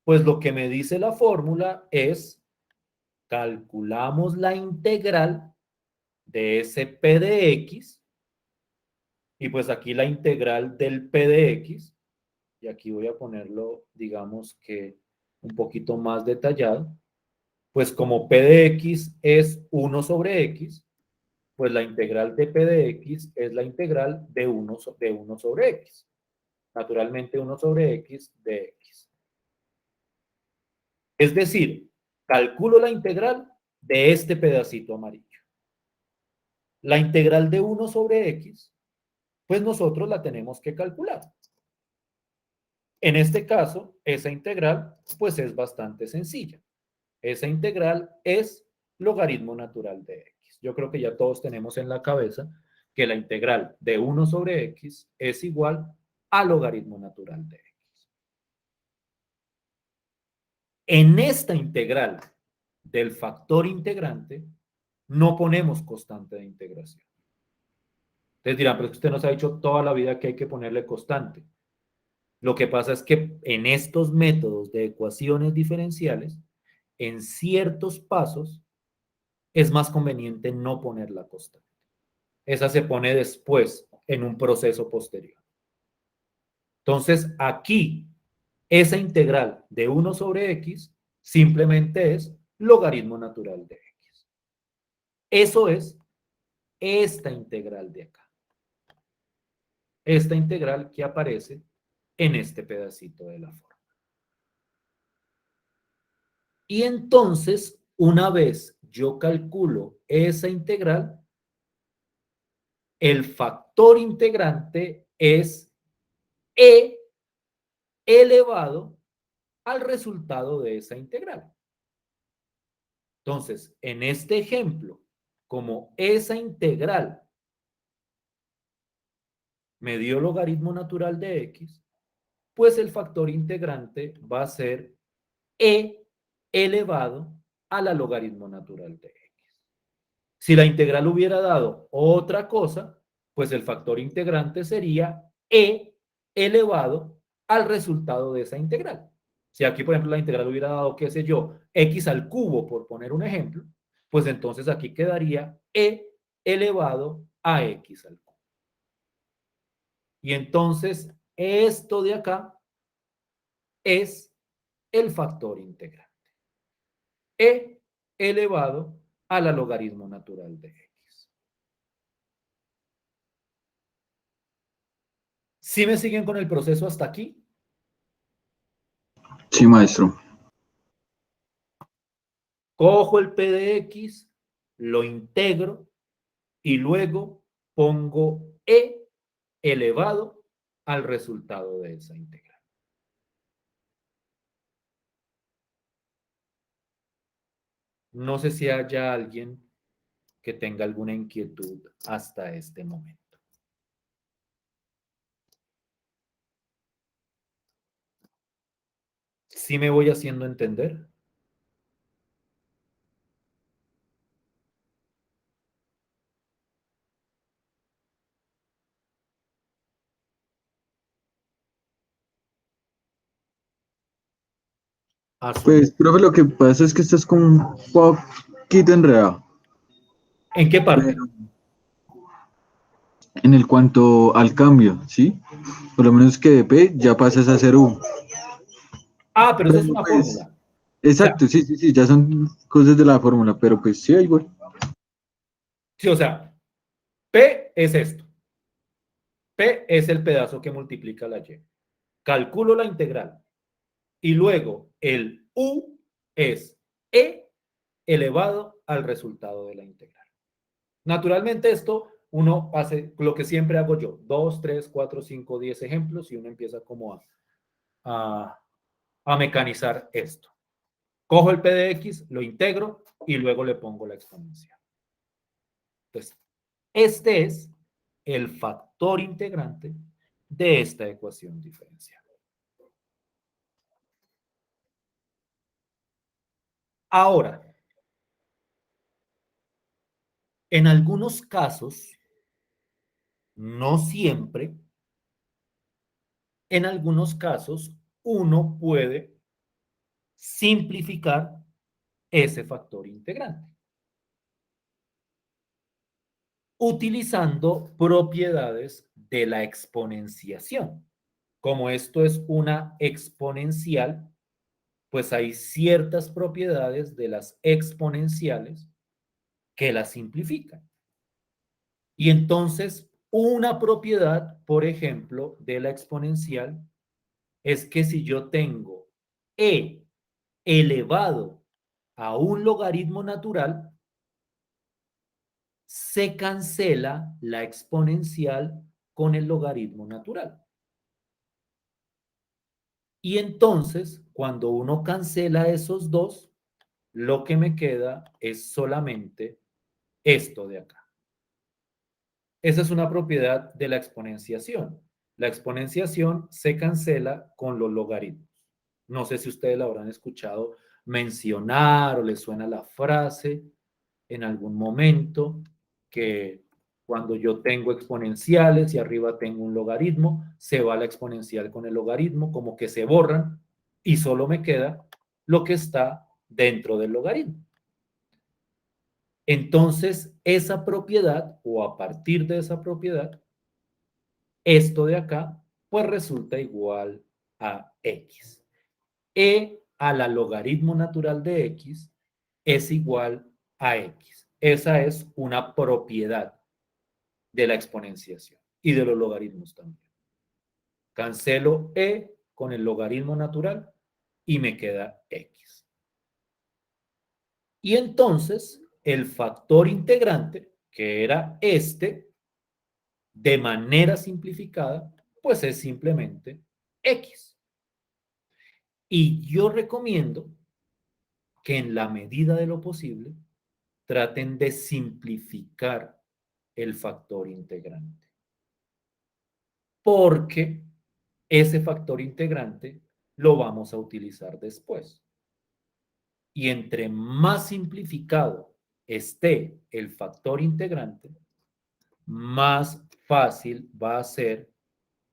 pues lo que me dice la fórmula es, calculamos la integral de ese P de X, y pues aquí la integral del P de X, y aquí voy a ponerlo, digamos que un poquito más detallado, pues como P de X es 1 sobre X, pues la integral de P de X es la integral de 1 sobre X. Naturalmente 1 sobre X de X. Es decir, calculo la integral de este pedacito amarillo. La integral de 1 sobre X, pues nosotros la tenemos que calcular. En este caso, esa integral, pues es bastante sencilla. Esa integral es logaritmo natural de X. Yo creo que ya todos tenemos en la cabeza que la integral de 1 sobre X es igual a logaritmo natural de X. En esta integral del factor integrante, no ponemos constante de integración. Ustedes dirán, pero es que usted nos ha dicho toda la vida que hay que ponerle constante. Lo que pasa es que en estos métodos de ecuaciones diferenciales, en ciertos pasos, es más conveniente no poner la constante. Esa se pone después, en un proceso posterior. Entonces, aquí, esa integral de 1 sobre X simplemente es logaritmo natural de X. Eso es esta integral de acá. Esta integral que aparece en este pedacito de la forma. Y entonces, una vez yo calculo esa integral, el factor integrante es e elevado al resultado de esa integral. Entonces, en este ejemplo, como esa integral me dio logaritmo natural de X, pues el factor integrante va a ser e elevado a la logaritmo natural de X. Si la integral hubiera dado otra cosa, pues el factor integrante sería e elevado al resultado de esa integral. Si aquí, por ejemplo, la integral hubiera dado, qué sé yo, x al cubo, por poner un ejemplo, pues entonces aquí quedaría e elevado a x al cubo. Y entonces esto de acá es el factor integrante. E elevado a la logaritmo natural de x. ¿Sí me siguen con el proceso hasta aquí? Sí, maestro. Cojo el P de X, lo integro y luego pongo E elevado al resultado de esa integral. No sé si haya alguien que tenga alguna inquietud hasta este momento. ¿Sí me voy haciendo entender? Asumo. Pues, profe, lo que pasa es que esto es como un poquito enredado. ¿En qué parte? Pero en el cuanto al cambio, ¿sí? Por lo menos que de P ya pasas a ser U. Ah, pero eso es Pero una pues, fórmula. O sea, exacto, sí, sí, sí, ya son cosas de la fórmula, pero pues sí, igual. sí, o sea, P es esto. P es el pedazo que multiplica la Y. Calculo la integral. Y luego el U es E elevado al resultado de la integral. Naturalmente esto uno hace lo que siempre hago yo, 2, 3, 4, 5, 10 ejemplos y uno empieza como a, a mecanizar esto. Cojo el P de X, lo integro y luego le pongo la exponencial. Entonces, este es el factor integrante de esta ecuación diferencial. Ahora, en algunos casos, no siempre, en algunos casos, uno puede simplificar ese factor integrante utilizando propiedades de la exponenciación. Como esto es una exponencial, pues hay ciertas propiedades de las exponenciales que la simplifican. Y entonces, una propiedad, por ejemplo, de la exponencial es que si yo tengo e elevado a un logaritmo natural, se cancela la exponencial con el logaritmo natural. Y entonces, cuando uno cancela esos dos, lo que me queda es solamente esto de acá. Esa es una propiedad de la exponenciación. La exponenciación se cancela con los logaritmos. No sé si ustedes la habrán escuchado mencionar o les suena la frase en algún momento que cuando yo tengo exponenciales y arriba tengo un logaritmo, se va la exponencial con el logaritmo, como que se borran y solo me queda lo que está dentro del logaritmo. Entonces, esa propiedad o a partir de esa propiedad, esto de acá, pues resulta igual a x. A la logaritmo natural de x es igual a x. Esa es una propiedad de la exponenciación y de los logaritmos también. Cancelo con el logaritmo natural y me queda x. Y entonces el factor integrante, que era este, de manera simplificada, pues es simplemente x. Y yo recomiendo que en la medida de lo posible traten de simplificar el factor integrante. Porque ese factor integrante lo vamos a utilizar después. Y entre más simplificado esté el factor integrante, más fácil va a ser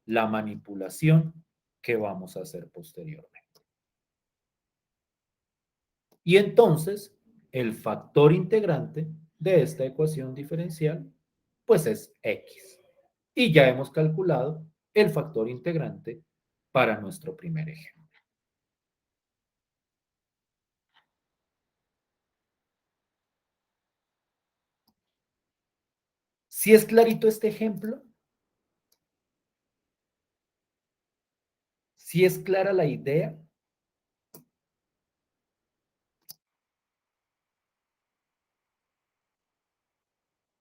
la manipulación que vamos a hacer posteriormente. Y entonces, el factor integrante de esta ecuación diferencial, pues es x. Y ya hemos calculado el factor integrante para nuestro primer ejemplo. ¿Sí es clarito este ejemplo? ¿Sí es clara la idea?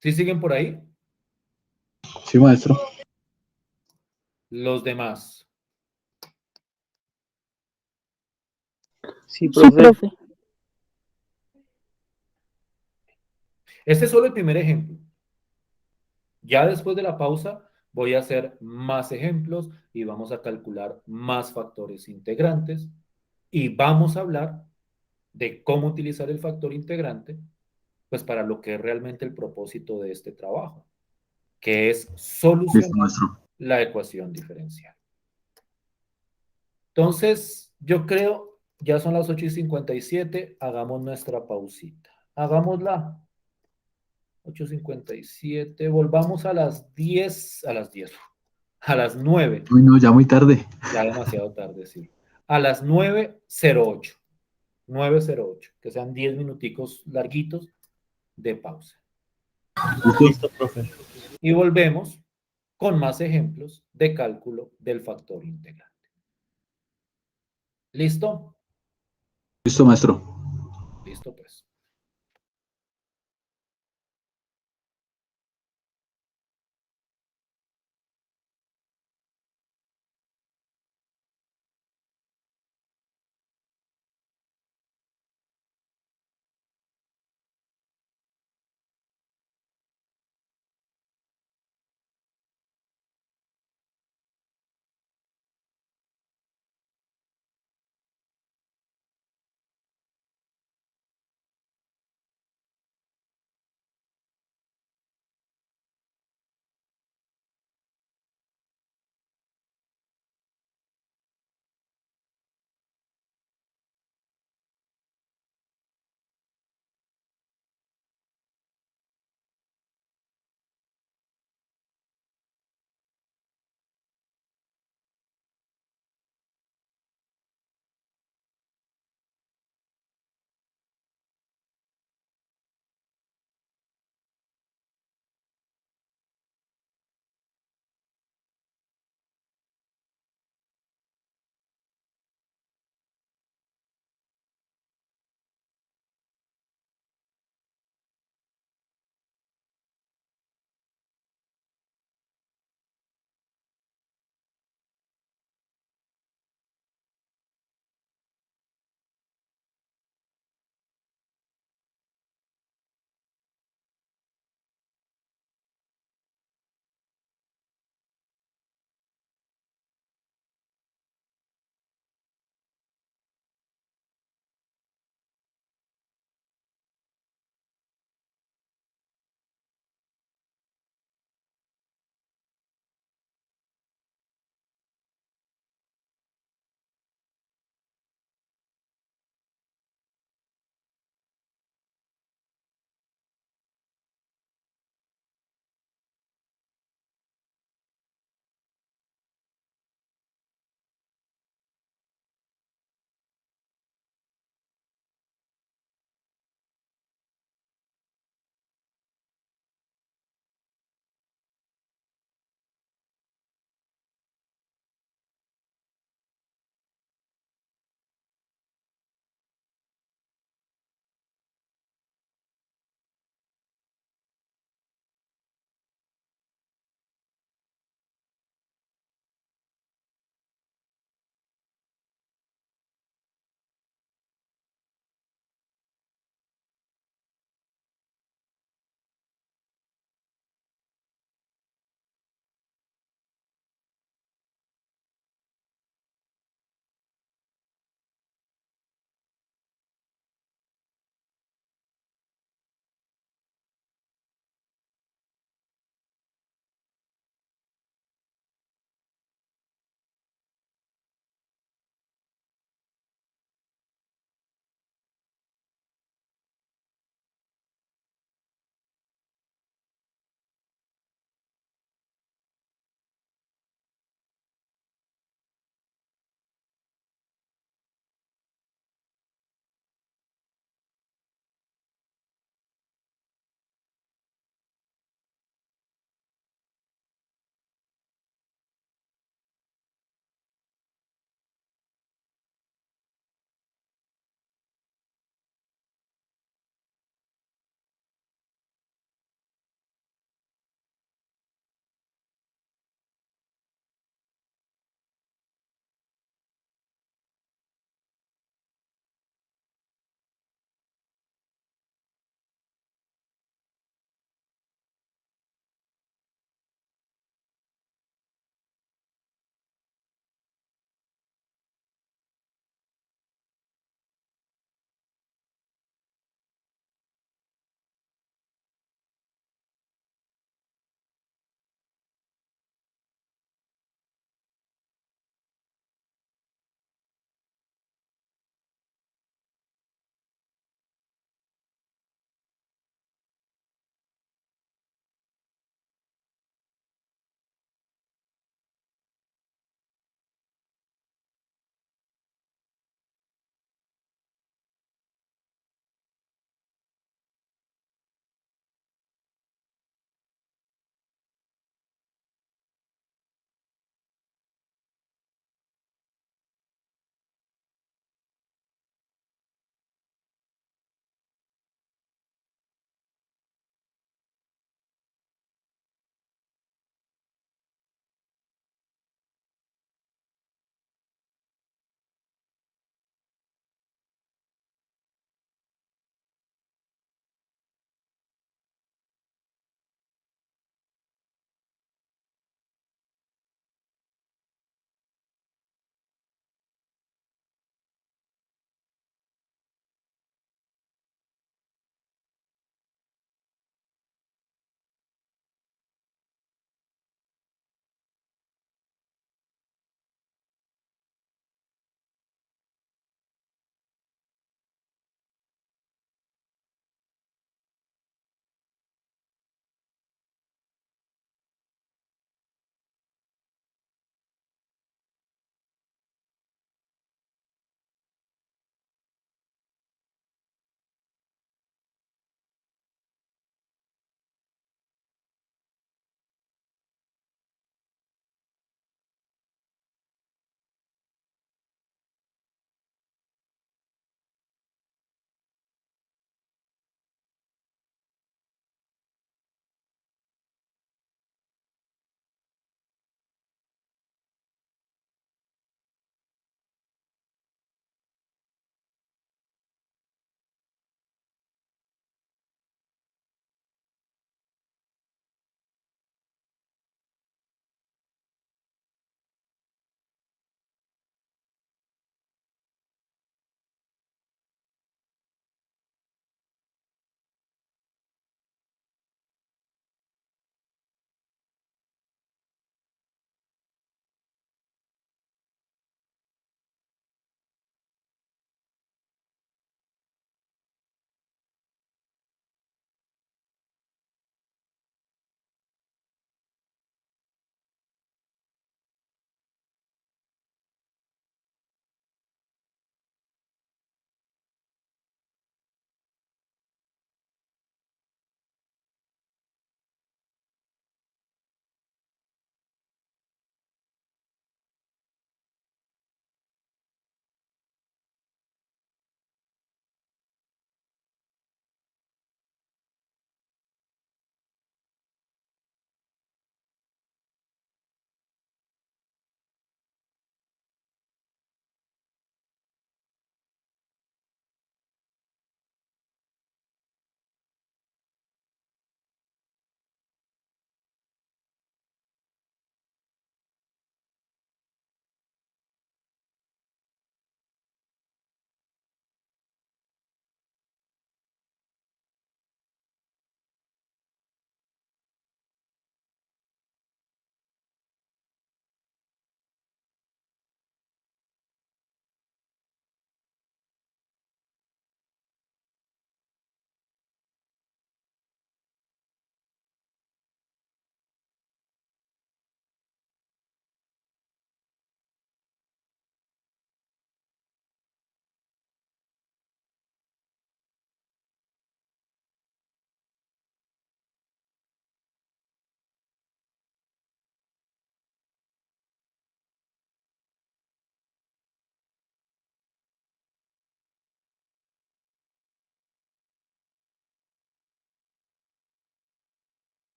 ¿Sí siguen por ahí? Sí, maestro. Los demás. Sí, Sí, profe. profe. Este es solo el primer ejemplo. Ya después de la pausa voy a hacer más ejemplos y vamos a calcular más factores integrantes y vamos a hablar de cómo utilizar el factor integrante, pues para lo que es realmente el propósito de este trabajo, que es Listo, solucionar maestro. la ecuación diferencial. Entonces, yo creo, ya son las 8:57, hagamos nuestra pausita. Hagámosla. 8:57, volvamos a las 10, a las 9, Uy, no, ya muy tarde. ya demasiado tarde, sí. A las 9:08, 9:08, que sean 10 minuticos larguitos de pausa. ¿Listo? Listo, profe. Y volvemos con más ejemplos de cálculo del factor integrante. ¿Listo? Listo, maestro. Listo, pues.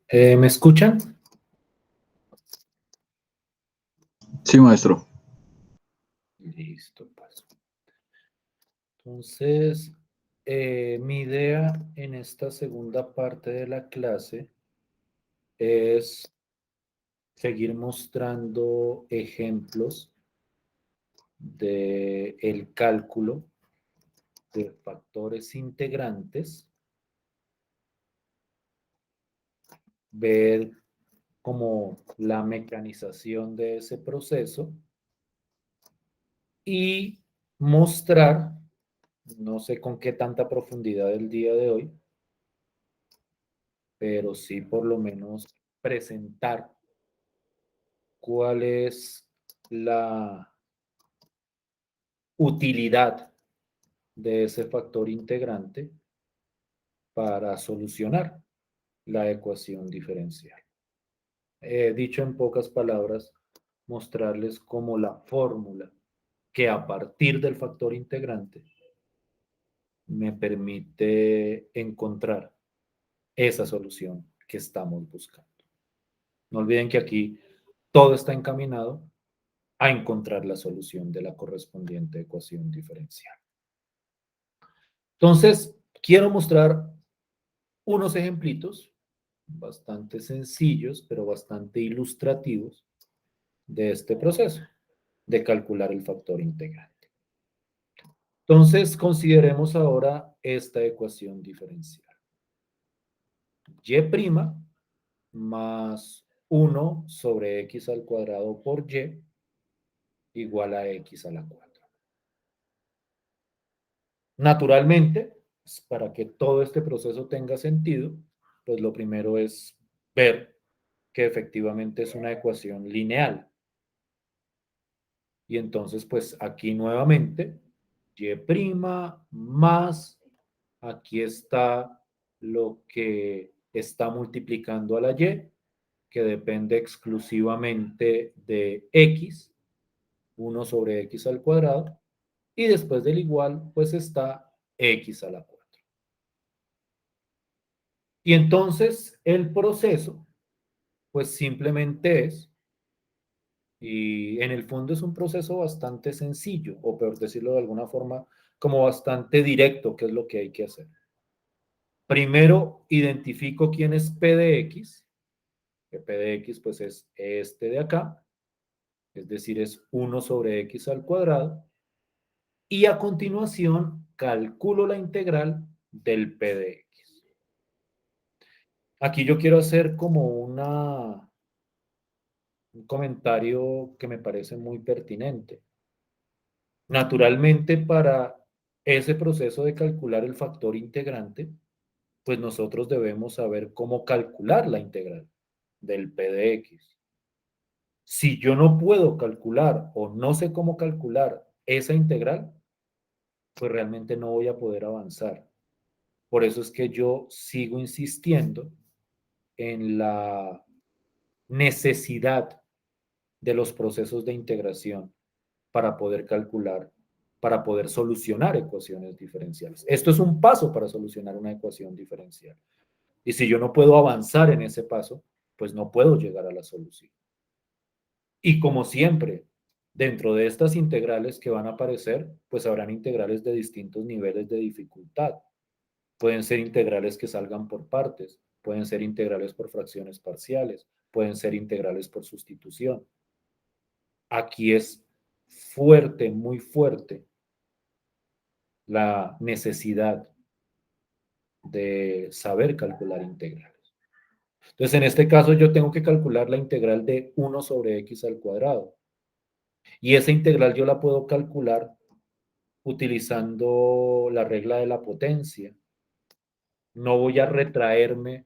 ¿Me escuchan? Sí, maestro. Listo, pues. Entonces, mi idea en esta segunda parte de la clase es seguir mostrando ejemplos de el cálculo de factores integrantes, ver como la mecanización de ese proceso y mostrar, no sé con qué tanta profundidad el día de hoy, pero sí por lo menos presentar cuál es la utilidad de ese factor integrante para solucionar la ecuación diferencial. Dicho en pocas palabras, mostrarles cómo la fórmula que a partir del factor integrante me permite encontrar esa solución que estamos buscando. No olviden que aquí todo está encaminado a encontrar la solución de la correspondiente ecuación diferencial. Entonces, quiero mostrar unos ejemplitos bastante sencillos, pero bastante ilustrativos de este proceso de calcular el factor integrante. Entonces, consideremos ahora esta ecuación diferencial. Y' más 1 sobre x al cuadrado por y igual a x a la 4. Naturalmente, pues, para que todo este proceso tenga sentido, pues lo primero es ver que efectivamente es una ecuación lineal. Y entonces, pues aquí nuevamente, y' más, aquí está lo que está multiplicando a la y, que depende exclusivamente de x, 1 sobre x al cuadrado, y después del igual, pues está x a la 4. Y entonces el proceso, pues simplemente es, y en el fondo es un proceso bastante sencillo, o por decirlo de alguna forma, como bastante directo, que es lo que hay que hacer. Primero, identifico quién es P de X, que P de X pues es este de acá, es decir, es 1 sobre X al cuadrado, y a continuación calculo la integral del P de X. Aquí yo quiero hacer como un comentario que me parece muy pertinente. Naturalmente, para ese proceso de calcular el factor integrante, pues nosotros debemos saber cómo calcular la integral del P de X. Si yo no puedo calcular o no sé cómo calcular esa integral, pues realmente no voy a poder avanzar. Por eso es que yo sigo insistiendo en la necesidad de los procesos de integración para poder calcular, para poder solucionar ecuaciones diferenciales. Esto es un paso para solucionar una ecuación diferencial. Y si yo no puedo avanzar en ese paso, pues no puedo llegar a la solución. Y como siempre, dentro de estas integrales que van a aparecer, pues habrán integrales de distintos niveles de dificultad. Pueden ser integrales que salgan por partes, pueden ser integrales por fracciones parciales, pueden ser integrales por sustitución. Aquí es fuerte, muy fuerte, la necesidad de saber calcular integrales. Entonces, en este caso, yo tengo que calcular la integral de 1 sobre x al cuadrado. Y esa integral yo la puedo calcular utilizando la regla de la potencia. No voy a retraerme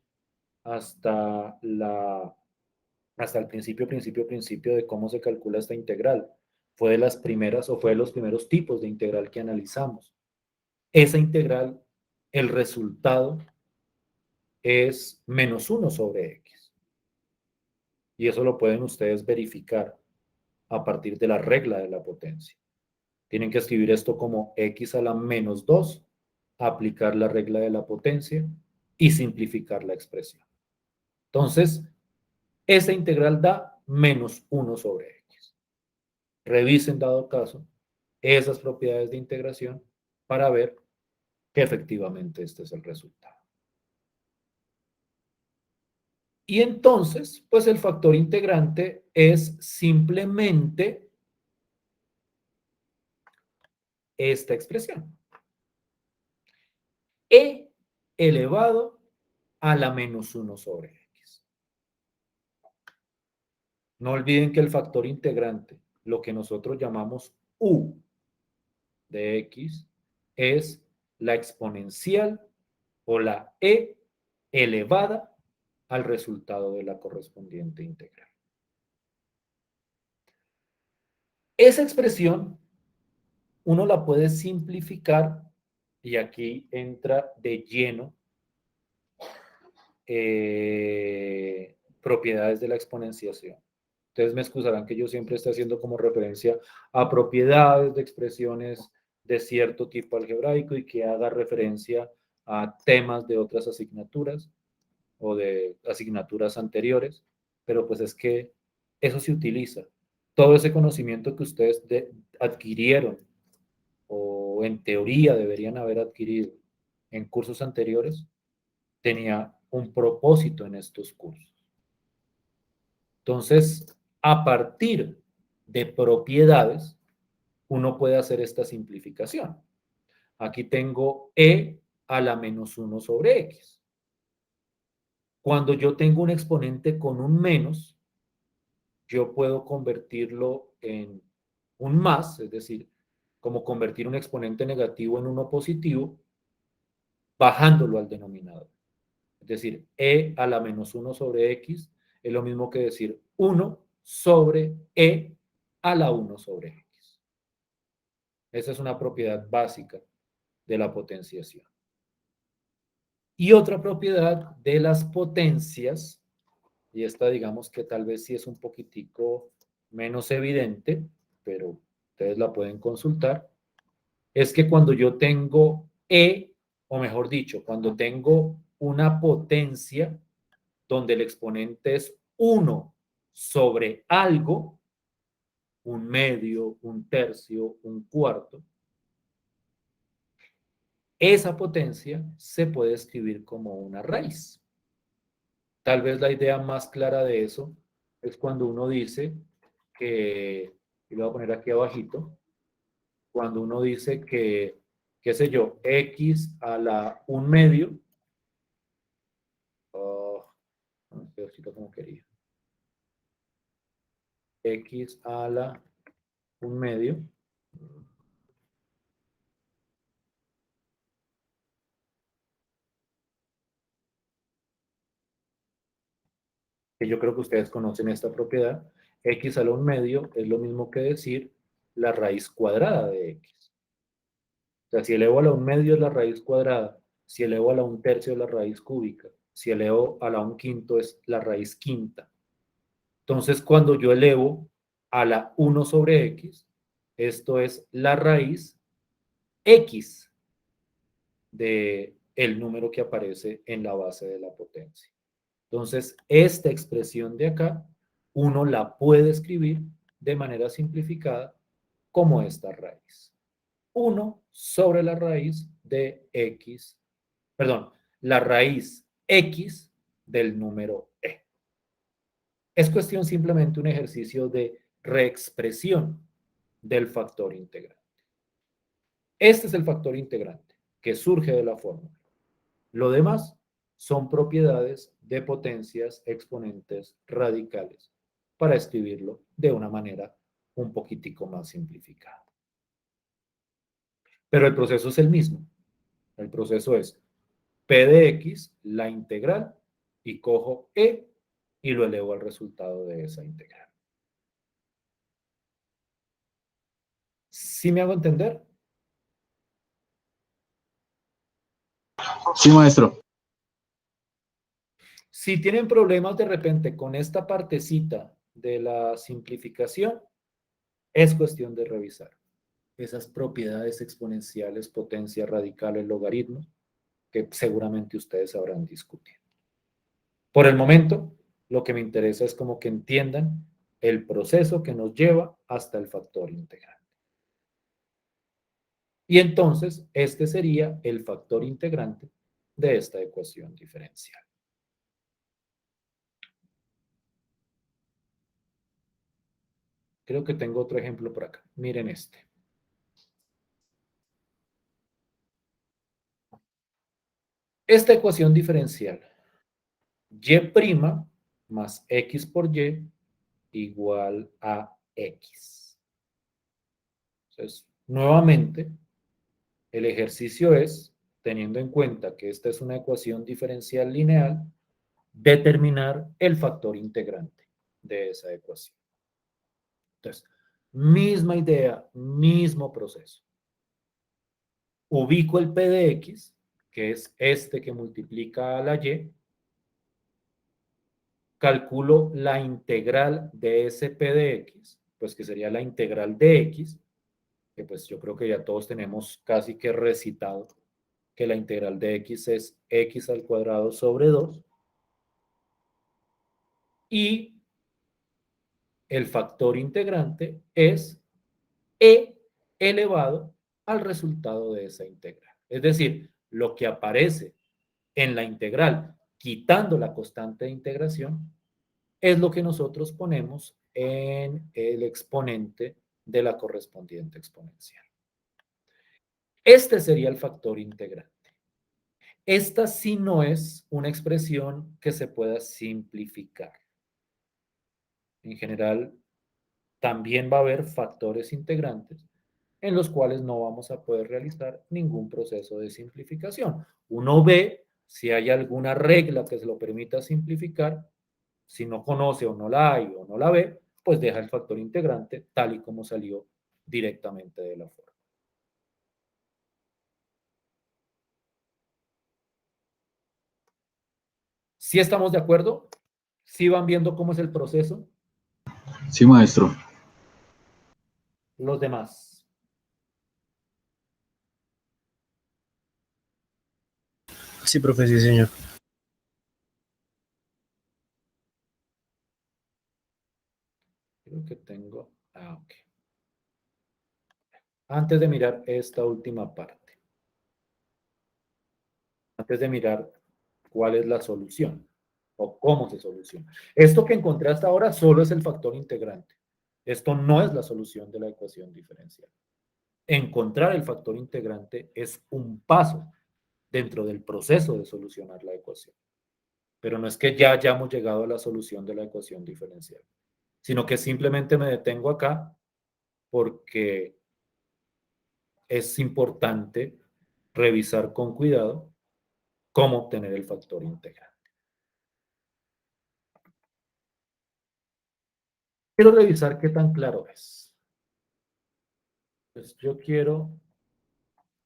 hasta hasta el principio de cómo se calcula esta integral. Fue de las primeras o fue de los primeros tipos de integral que analizamos. Esa integral, el resultado es menos 1 sobre x. Y eso lo pueden ustedes verificar a partir de la regla de la potencia. Tienen que escribir esto como x a la menos 2, aplicar la regla de la potencia y simplificar la expresión. Entonces, esa integral da menos 1 sobre x. Revisen, dado caso, esas propiedades de integración para ver que efectivamente este es el resultado. Y entonces, pues el factor integrante es simplemente esta expresión. E elevado a la menos 1 sobre x. No olviden que el factor integrante, lo que nosotros llamamos u de x, es la exponencial o la e elevada al resultado de la correspondiente integral. Esa expresión uno la puede simplificar y aquí entra de lleno propiedades de la exponenciación. Ustedes me excusarán que yo siempre esté haciendo como referencia a propiedades de expresiones de cierto tipo algebraico y que haga referencia a temas de otras asignaturas o de asignaturas anteriores, pero pues es que eso se utiliza. Todo ese conocimiento que ustedes adquirieron o en teoría deberían haber adquirido en cursos anteriores, tenía un propósito en estos cursos. Entonces, a partir de propiedades, uno puede hacer esta simplificación. Aquí tengo e a la menos 1 sobre x. Cuando yo tengo un exponente con un menos, yo puedo convertirlo en un más, es decir, como convertir un exponente negativo en uno positivo, bajándolo al denominador. Es decir, e a la menos 1 sobre x es lo mismo que decir 1 sobre e a la 1 sobre x. Esa es una propiedad básica de la potenciación. Y otra propiedad de las potencias, y esta digamos que tal vez sí es un poquitico menos evidente, pero ustedes la pueden consultar, es que cuando yo tengo e, o mejor dicho, cuando tengo una potencia donde el exponente es 1 sobre algo, un medio, un tercio, un cuarto, esa potencia se puede escribir como una raíz. Tal vez la idea más clara de eso es cuando uno dice que, y lo voy a poner aquí abajito, cuando uno dice que, qué sé yo, x a la 1 medio, no sé como quería, x a la 1 medio, que yo creo que ustedes conocen esta propiedad, x a la 1 medio es lo mismo que decir la raíz cuadrada de x. O sea, si elevo a la 1 medio es la raíz cuadrada, si elevo a la 1 tercio es la raíz cúbica, si elevo a la 1 quinto es la raíz quinta. Entonces, cuando yo elevo a la 1 sobre x, esto es la raíz x de el número que aparece en la base de la potencia. Entonces, esta expresión de acá, uno la puede escribir de manera simplificada como esta raíz. 1 sobre la raíz de x, perdón, la raíz x del número e. Es cuestión simplemente un ejercicio de reexpresión del factor integrante. Este es el factor integrante que surge de la fórmula. Lo demás son propiedades de potencias exponentes radicales para escribirlo de una manera un poquitico más simplificada. Pero el proceso es el mismo. El proceso es p de x, la integral, y cojo e y lo elevo al resultado de esa integral. ¿Sí me hago entender? Sí, maestro. Si tienen problemas de repente con esta partecita de la simplificación, es cuestión de revisar esas propiedades exponenciales, potencias radicales, logaritmos, que seguramente ustedes sabrán discutir. Por el momento, lo que me interesa es como que entiendan el proceso que nos lleva hasta el factor integrante. Y entonces, este sería el factor integrante de esta ecuación diferencial. Creo que tengo otro ejemplo por acá. Miren este. Esta ecuación diferencial, y' más x por y igual a x. Entonces, nuevamente, el ejercicio es, teniendo en cuenta que esta es una ecuación diferencial lineal, determinar el factor integrante de esa ecuación. Entonces, misma idea, mismo proceso. Ubico el p de x, que es este que multiplica a la y, calculo la integral de ese p de x, pues que sería la integral de x, que pues yo creo que ya todos tenemos casi que recitado que la integral de x es x al cuadrado sobre 2, y el factor integrante es e elevado al resultado de esa integral. Es decir, lo que aparece en la integral, quitando la constante de integración, es lo que nosotros ponemos en el exponente de la correspondiente exponencial. Este sería el factor integrante. Esta sí no es una expresión que se pueda simplificar. En general, también va a haber factores integrantes en los cuales no vamos a poder realizar ningún proceso de simplificación. Uno ve si hay alguna regla que se lo permita simplificar. Si no conoce o no la hay o no la ve, pues deja el factor integrante tal y como salió directamente de la forma. ¿Sí estamos de acuerdo? ¿Sí van viendo cómo es el proceso? Sí, maestro. Los demás. Sí, profe, sí, señor. Creo que tengo... ok. Antes de mirar esta última parte, antes de mirar cuál es la solución o cómo se soluciona. Esto que encontré hasta ahora solo es el factor integrante. Esto no es la solución de la ecuación diferencial. Encontrar el factor integrante es un paso dentro del proceso de solucionar la ecuación. Pero no es que ya hayamos llegado a la solución de la ecuación diferencial, sino que simplemente me detengo acá porque es importante revisar con cuidado cómo obtener el factor integrante. Quiero revisar qué tan claro es. Pues yo quiero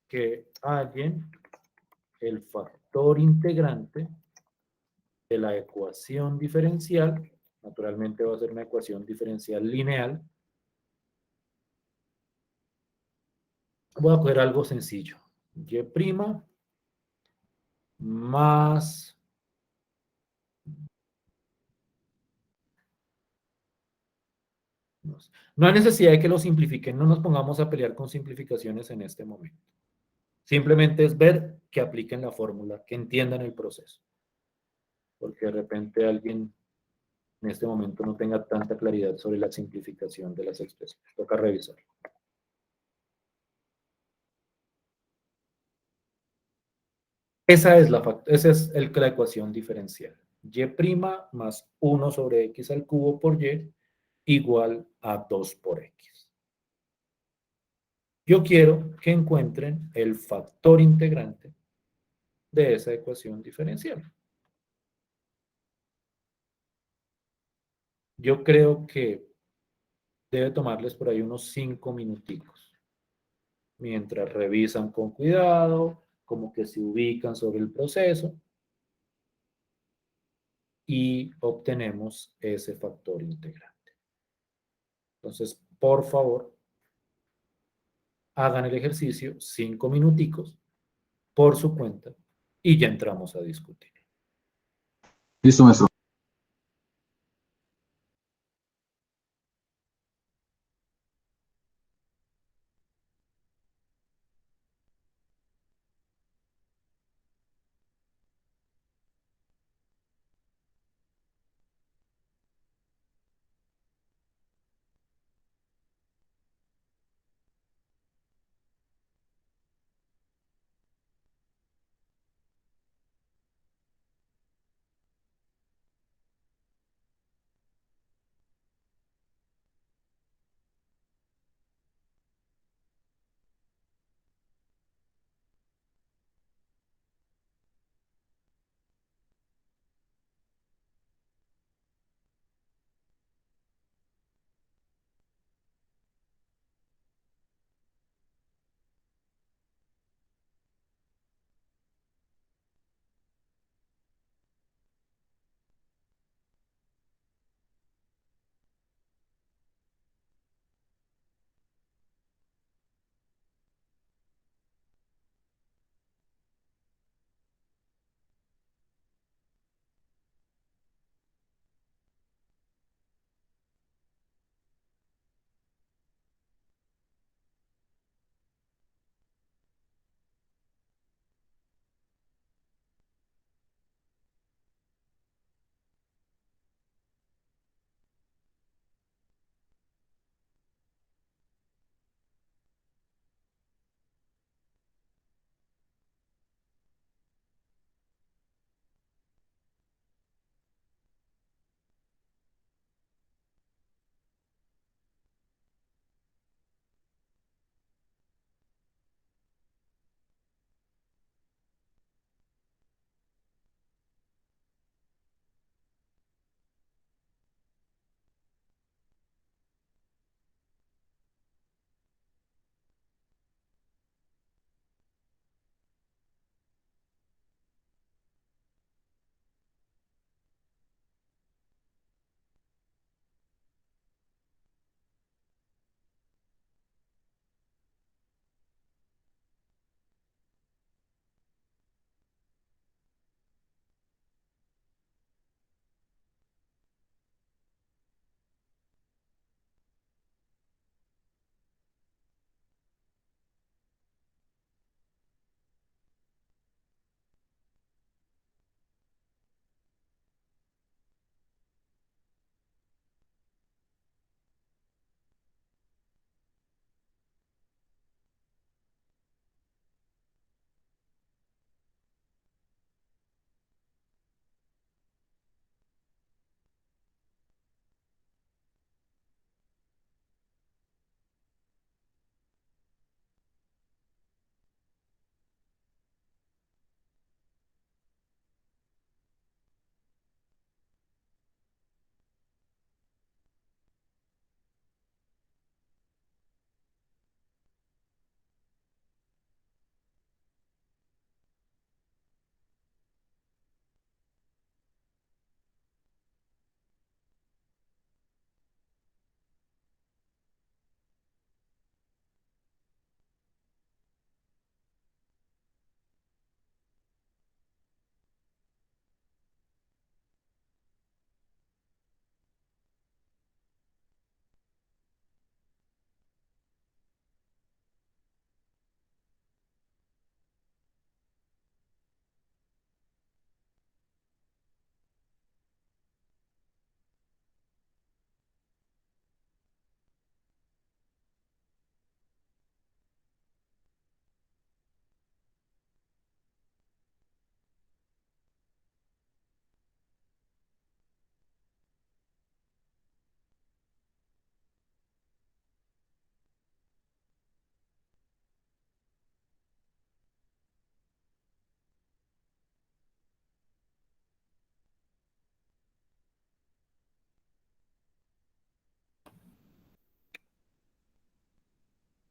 que hallen el factor integrante de la ecuación diferencial. Naturalmente va a ser una ecuación diferencial lineal. Voy a coger algo sencillo. Y' más no hay necesidad de que lo simplifiquen, no nos pongamos a pelear con simplificaciones en este momento. Simplemente es ver que apliquen la fórmula, que entiendan el proceso. Porque de repente alguien en este momento no tenga tanta claridad sobre la simplificación de las expresiones. Toca revisar. Esa es la ecuación diferencial. Y' más 1 sobre x al cubo por y igual a 2 por x. Yo quiero que encuentren el factor integrante de esa ecuación diferencial. Yo creo que debe tomarles por ahí unos 5 minuticos, mientras revisan con cuidado, como que se ubican sobre el proceso y obtenemos ese factor integrante. Entonces, por favor, hagan el ejercicio 5 minuticos por su cuenta y ya entramos a discutir. Listo, maestro.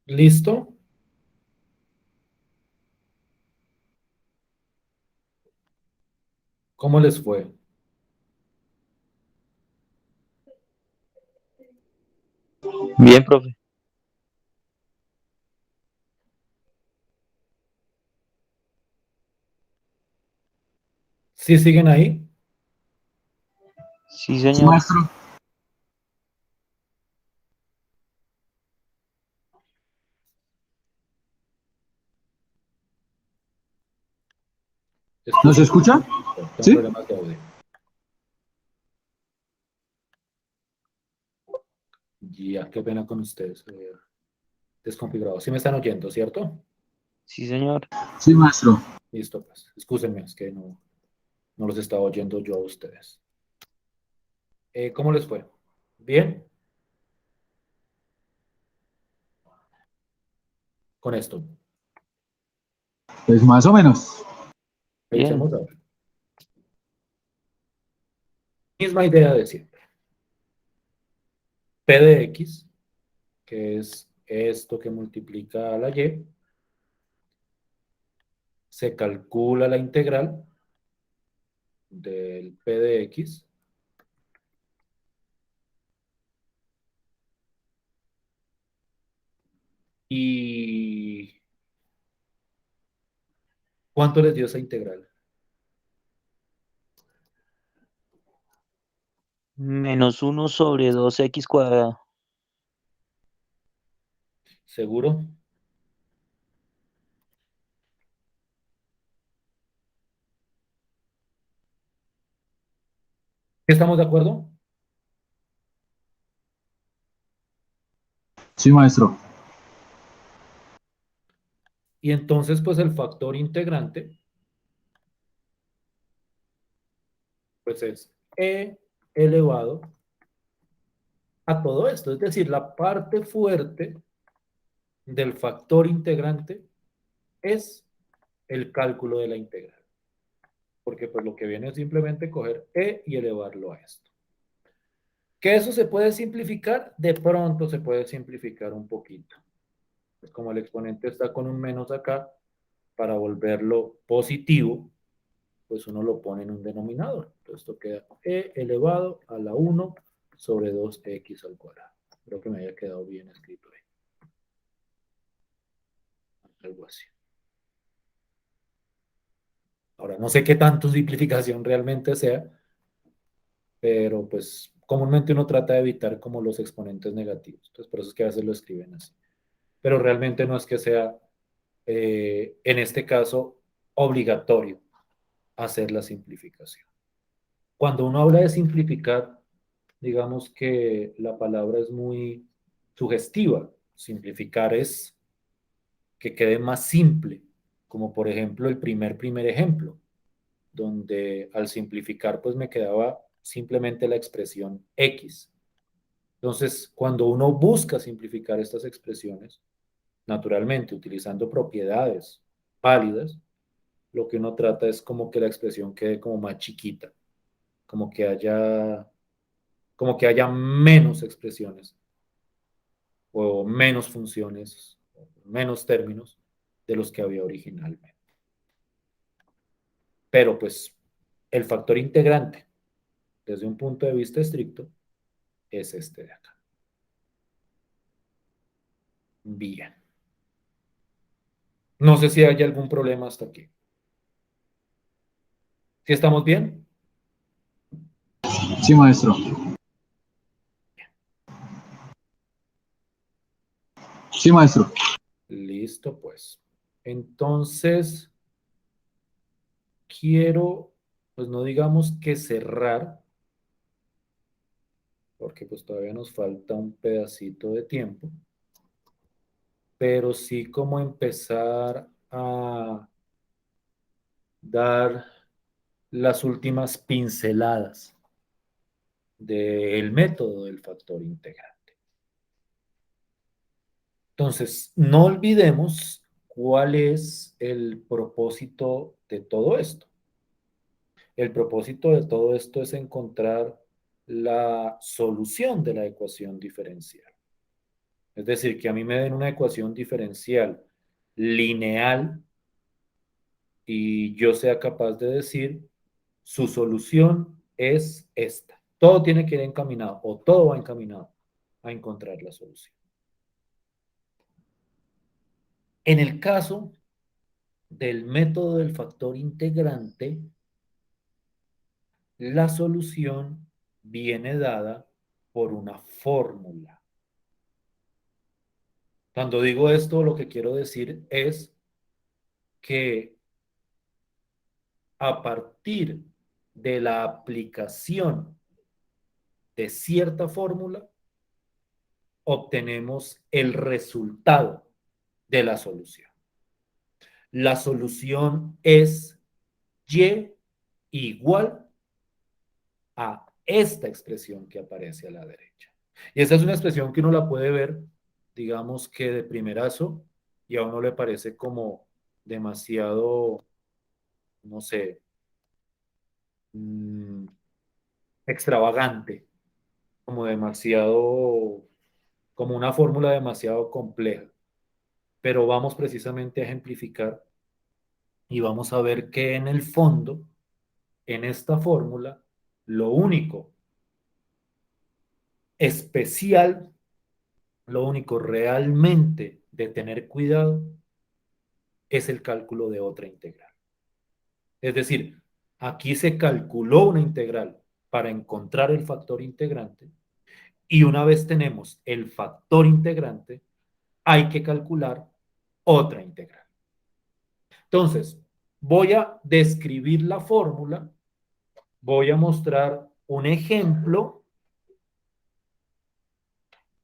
¿Listo? ¿Cómo les fue? Bien, profe. ¿Sí siguen ahí? Sí, Sí, señor. maestro. ¿Nos Escuchen. escucha? Tengo Sí. problemas de audio. Ya, qué pena con ustedes. Desconfigurado. Sí me están oyendo, ¿cierto? Sí, señor. Sí, maestro. Listo, pues. Excúsenme, es que no los estaba oyendo yo a ustedes. ¿Cómo les fue? ¿Bien? Con esto. Pues más o menos. Bien. Revisemos a ver. Misma idea de siempre. P de X, que es esto que multiplica a la Y, se calcula la integral del P de X y ¿cuánto les dio esa integral? -1/2x². ¿Seguro? ¿Estamos de acuerdo? Sí, maestro. Y entonces, pues el factor integrante, pues es e elevado a todo esto. Es decir, la parte fuerte del factor integrante es el cálculo de la integral. Porque pues lo que viene es simplemente coger e y elevarlo a esto. ¿Que eso se puede simplificar? De pronto se puede simplificar un poquito. Pues como el exponente está con un menos acá, para volverlo positivo, pues uno lo pone en un denominador. Entonces esto queda e elevado a la 1 sobre 2x al cuadrado. Creo que me haya quedado bien escrito ahí. Algo así. Ahora, no sé qué tanto simplificación realmente sea, pero pues comúnmente uno trata de evitar como los exponentes negativos. Entonces por eso es que a veces lo escriben así. Pero realmente no es que sea, en este caso, obligatorio hacer la simplificación. Cuando uno habla de simplificar, digamos que la palabra es muy sugestiva. Simplificar es que quede más simple, como por ejemplo el primer ejemplo, donde al simplificar pues me quedaba simplemente la expresión X. Entonces, cuando uno busca simplificar estas expresiones, naturalmente utilizando propiedades válidas, lo que uno trata es como que la expresión quede como más chiquita, como que haya, como que haya menos expresiones o menos funciones, menos términos de los que había originalmente. Pero pues el factor integrante, desde un punto de vista estricto, es este de acá. Bien. No sé si hay algún problema hasta aquí. ¿Sí estamos bien? Sí, maestro. Sí, maestro. Listo, pues. Entonces, quiero, pues no digamos que cerrar, porque pues todavía nos falta un pedacito de tiempo, pero sí como empezar a dar las últimas pinceladas del método del factor integrante. Entonces, no olvidemos cuál es el propósito de todo esto. El propósito de todo esto es encontrar la solución de la ecuación diferencial. Es decir, que a mí me den una ecuación diferencial lineal y yo sea capaz de decir su solución es esta. Todo tiene que ir encaminado o todo va encaminado a encontrar la solución. En el caso del método del factor integrante, la solución viene dada por una fórmula. Cuando digo esto, lo que quiero decir es que a partir de la aplicación de cierta fórmula, obtenemos el resultado de la solución. La solución es y igual a esta expresión que aparece a la derecha. Y esta es una expresión que uno la puede ver, digamos que de primerazo, y a uno le parece como demasiado, no sé, extravagante, como demasiado, como una fórmula demasiado compleja. Pero vamos precisamente a ejemplificar y vamos a ver que en el fondo, en esta fórmula, lo único especial, lo único realmente de tener cuidado es el cálculo de otra integral. Es decir, aquí se calculó una integral para encontrar el factor integrante y una vez tenemos el factor integrante, hay que calcular otra integral. Entonces, voy a describir la fórmula, voy a mostrar un ejemplo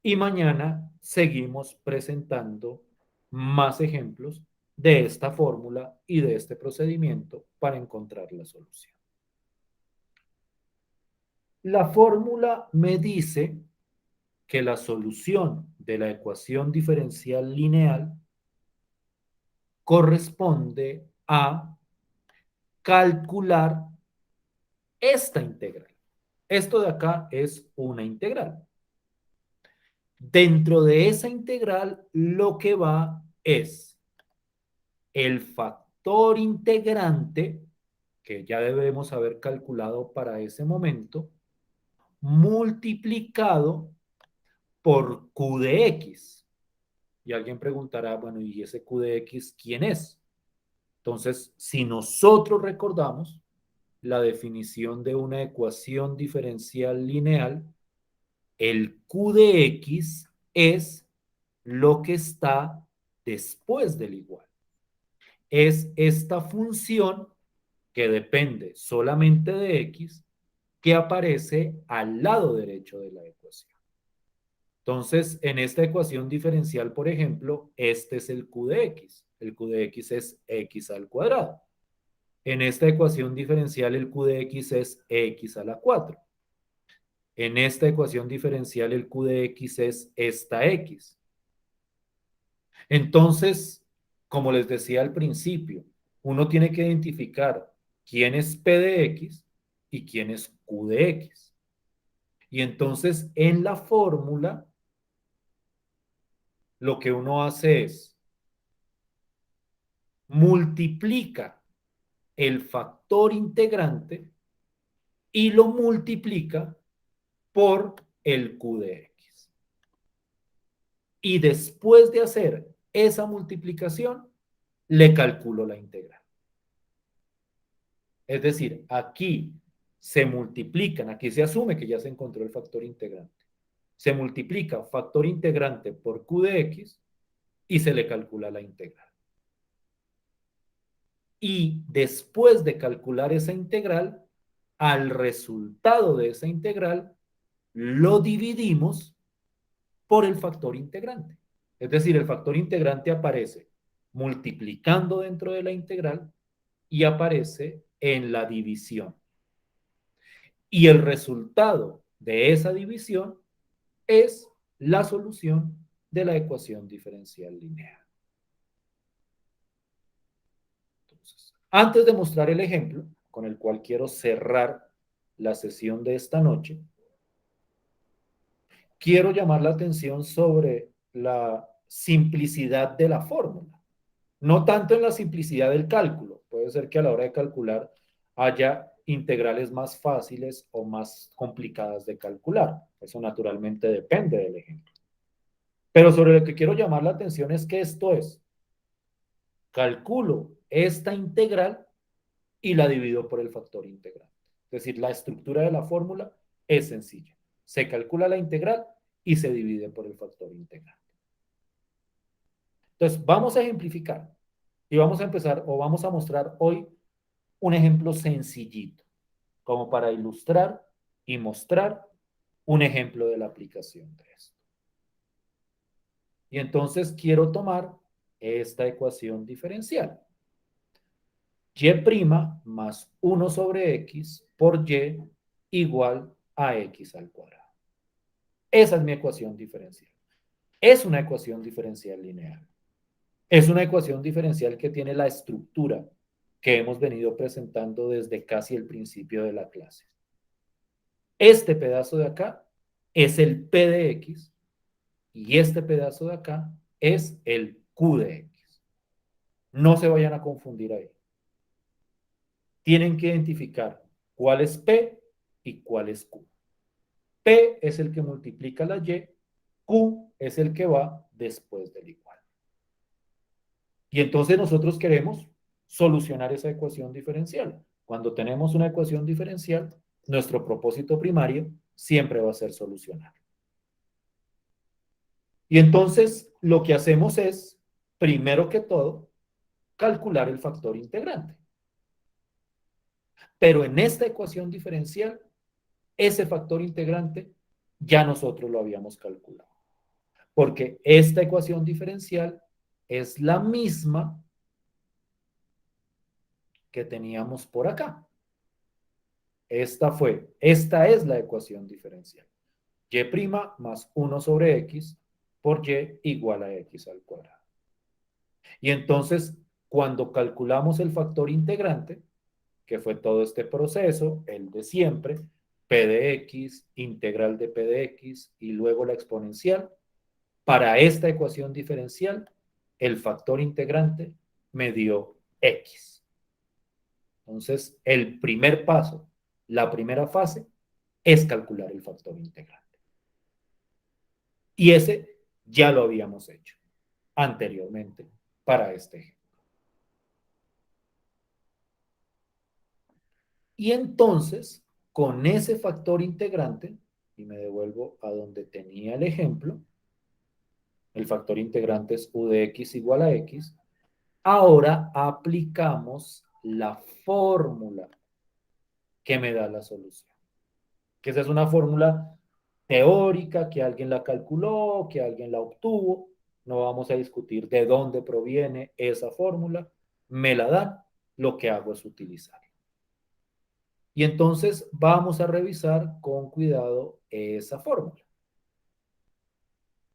y mañana seguimos presentando más ejemplos de esta fórmula y de este procedimiento para encontrar la solución. La fórmula me dice que la solución de la ecuación diferencial lineal corresponde a calcular esta integral. Esto de acá es una integral. Dentro de esa integral lo que va es el factor integrante, que ya debemos haber calculado para ese momento, multiplicado por Q de X. Y alguien preguntará, bueno, ¿y ese Q de X quién es? Entonces, si nosotros recordamos la definición de una ecuación diferencial lineal, el Q de X es lo que está después del igual. Es esta función que depende solamente de X que aparece al lado derecho de la ecuación. Entonces, en esta ecuación diferencial, por ejemplo, este es el Q de X. El Q de X es X al cuadrado. En esta ecuación diferencial, el Q de X es X a la 4. En esta ecuación diferencial, el Q de X es esta X. Entonces, como les decía al principio, uno tiene que identificar quién es P de X y quién es Q de X. Y entonces, en la fórmula, lo que uno hace es multiplica el factor integrante y lo multiplica por el Q de X. Y después de hacer esa multiplicación, le calculo la integral. Es decir, aquí se multiplican, aquí se asume que ya se encontró el factor integrante. Se multiplica factor integrante por Q de X y se le calcula la integral. Y después de calcular esa integral, al resultado de esa integral, lo dividimos por el factor integrante. Es decir, el factor integrante aparece multiplicando dentro de la integral y aparece en la división. Y el resultado de esa división es la solución de la ecuación diferencial lineal. Entonces, antes de mostrar el ejemplo con el cual quiero cerrar la sesión de esta noche, quiero llamar la atención sobre la simplicidad de la fórmula. No tanto en la simplicidad del cálculo. Puede ser que a la hora de calcular haya integrales más fáciles o más complicadas de calcular. Eso naturalmente depende del ejemplo. Pero sobre lo que quiero llamar la atención es que esto es, calculo esta integral y la divido por el factor integrante. Es decir, la estructura de la fórmula es sencilla. Se calcula la integral y se divide por el factor integrante. Entonces, vamos a ejemplificar y vamos a empezar o vamos a mostrar hoy un ejemplo sencillito, como para ilustrar y mostrar un ejemplo de la aplicación de esto. Y entonces quiero tomar esta ecuación diferencial. Y' más 1 sobre x por y igual a x al cuadrado. Esa es mi ecuación diferencial. Es una ecuación diferencial lineal. Es una ecuación diferencial que tiene la estructura que hemos venido presentando desde casi el principio de la clase. Este pedazo de acá es el p de x y este pedazo de acá es el q de x. No se vayan a confundir ahí. Tienen que identificar cuál es p y cuál es q. P es el que multiplica la y, q es el que va después del igual. Y entonces nosotros queremos solucionar esa ecuación diferencial. Cuando tenemos una ecuación diferencial, nuestro propósito primario siempre va a ser solucionar. Y entonces lo que hacemos es, primero que todo, calcular el factor integrante. Pero en esta ecuación diferencial, ese factor integrante ya nosotros lo habíamos calculado. Porque esta ecuación diferencial es la misma que teníamos por acá. Esta es la ecuación diferencial. Y' más 1 sobre x por y igual a x al cuadrado. Y entonces, cuando calculamos el factor integrante, que fue todo este proceso, el de siempre, p de x, integral de p de x y luego la exponencial, para esta ecuación diferencial, el factor integrante me dio x. Entonces, el primer paso, la primera fase, es calcular el factor integrante. Y ese ya lo habíamos hecho anteriormente para este ejemplo. Y entonces, con ese factor integrante, y me devuelvo a donde tenía el ejemplo, el factor integrante es u de x igual a x, ahora aplicamos la fórmula que me da la solución. Que esa es una fórmula teórica, que alguien la calculó, que alguien la obtuvo. No vamos a discutir de dónde proviene esa fórmula. Me la dan, lo que hago es utilizarla. Y entonces vamos a revisar con cuidado esa fórmula.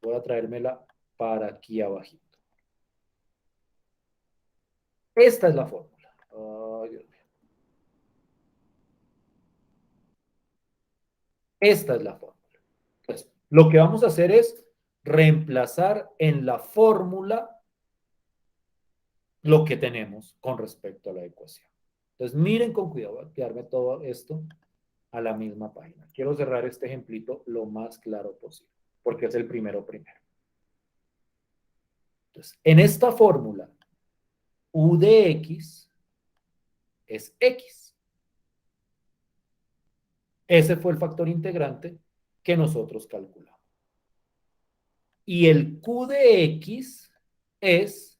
Voy a traérmela para aquí abajito. Esta es la fórmula. Ay, Dios mío. Esta es la fórmula. Entonces, lo que vamos a hacer es reemplazar en la fórmula lo que tenemos con respecto a la ecuación. Entonces, miren con cuidado, voy a quedarme todo esto a la misma página. Quiero cerrar este ejemplito lo más claro posible, porque es el primero. Entonces, en esta fórmula, u de x es x. Ese fue el factor integrante que nosotros calculamos. Y el q de x es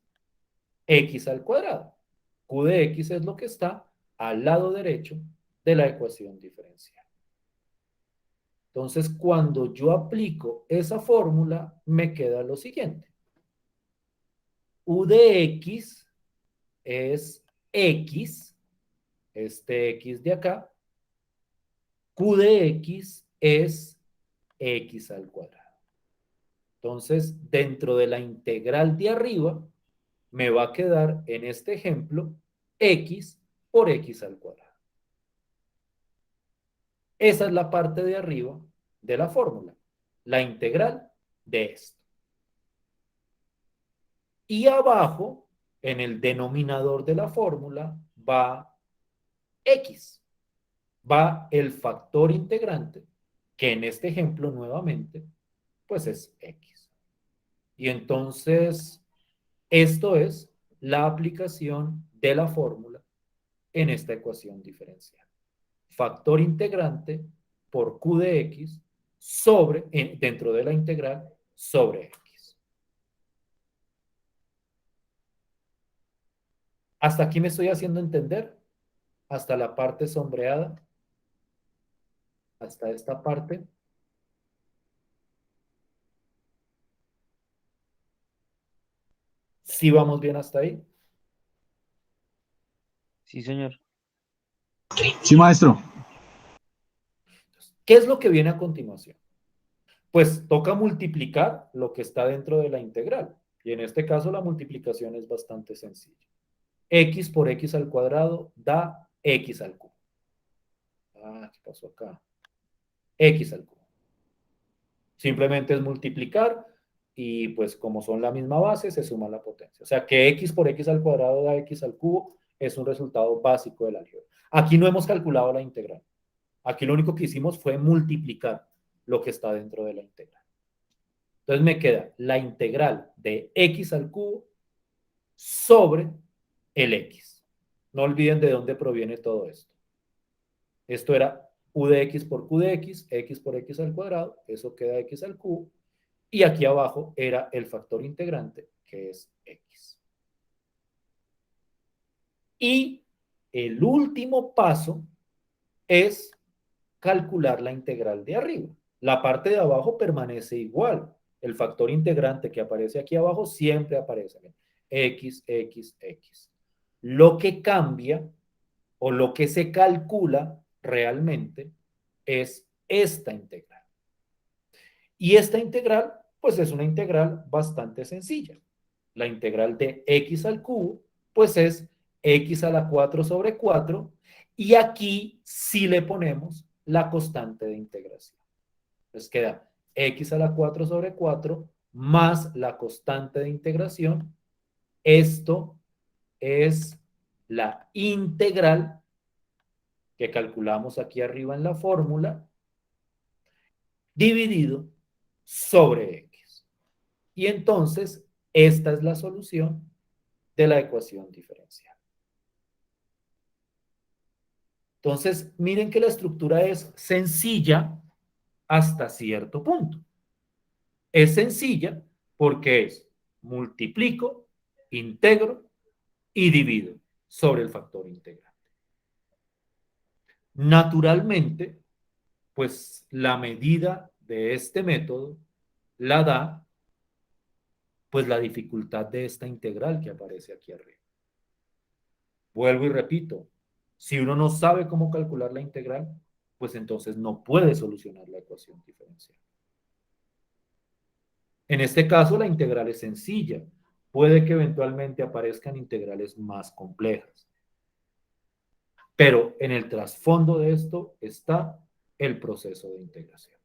x al cuadrado. Q de x es lo que está al lado derecho de la ecuación diferencial. Entonces, cuando yo aplico esa fórmula, me queda lo siguiente. U de x es x, este x de acá. Q de x es x al cuadrado. Entonces, dentro de la integral de arriba, me va a quedar, en este ejemplo, x por x al cuadrado. Esa es la parte de arriba de la fórmula, la integral de esto. Y abajo, en el denominador de la fórmula, va x. Va el factor integrante, que en este ejemplo, nuevamente, pues es x. Y entonces, esto es la aplicación de la fórmula en esta ecuación diferencial. Factor integrante por Q de X sobre, dentro de la integral, sobre X. ¿Hasta aquí me estoy haciendo entender? Hasta la parte sombreada, hasta esta parte. ¿Sí vamos bien hasta ahí? Sí, señor. Sí, maestro. ¿Qué es lo que viene a continuación? Pues toca multiplicar lo que está dentro de la integral. Y en este caso la multiplicación es bastante sencilla. X por X al cuadrado da X al cubo. Ah, ¿qué pasó acá? X al cubo. Simplemente es multiplicar y pues como son la misma base, se suma la potencia. O sea que X por X al cuadrado da X al cubo es un resultado básico del álgebra. Aquí no hemos calculado la integral. Aquí lo único que hicimos fue multiplicar lo que está dentro de la integral. Entonces me queda la integral de X al cubo sobre el X. No olviden de dónde proviene todo esto. Esto era U de X por Q de X por X al cuadrado, eso queda X al cubo, y aquí abajo era el factor integrante, que es X. Y el último paso es calcular la integral de arriba. La parte de abajo permanece igual. El factor integrante que aparece aquí abajo siempre aparece. X, X, X. Lo que cambia o lo que se calcula realmente es esta integral. Y esta integral, pues es una integral bastante sencilla. La integral de X al cubo, pues es X a la 4 sobre 4. Y aquí sí le ponemos la constante de integración. Entonces queda X a la 4 sobre 4 más la constante de integración. Esto es la integral que calculamos aquí arriba en la fórmula, dividido sobre X. Y entonces, esta es la solución de la ecuación diferencial. Entonces, miren que la estructura es sencilla hasta cierto punto. Es sencilla porque es multiplico, integro y divido sobre el factor integrante. Naturalmente, pues la medida de este método la da pues la dificultad de esta integral que aparece aquí arriba. Vuelvo y repito, si uno no sabe cómo calcular la integral, pues entonces no puede solucionar la ecuación diferencial. En este caso, la integral es sencilla. Puede que eventualmente aparezcan integrales más complejas. Pero en el trasfondo de esto está el proceso de integración.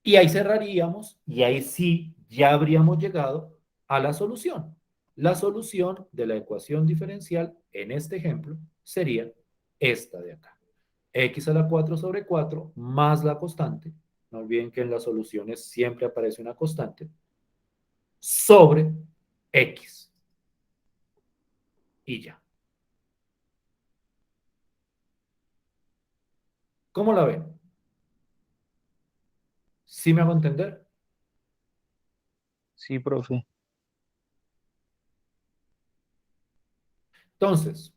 Y ahí cerraríamos y ahí sí ya habríamos llegado a la solución. La solución de la ecuación diferencial en este ejemplo sería esta de acá. X a la 4 sobre 4 más la constante. No olviden que en las soluciones siempre aparece una constante. Sobre X. Y ya. ¿Cómo la ven? ¿Sí me hago entender? Sí, profe. Entonces,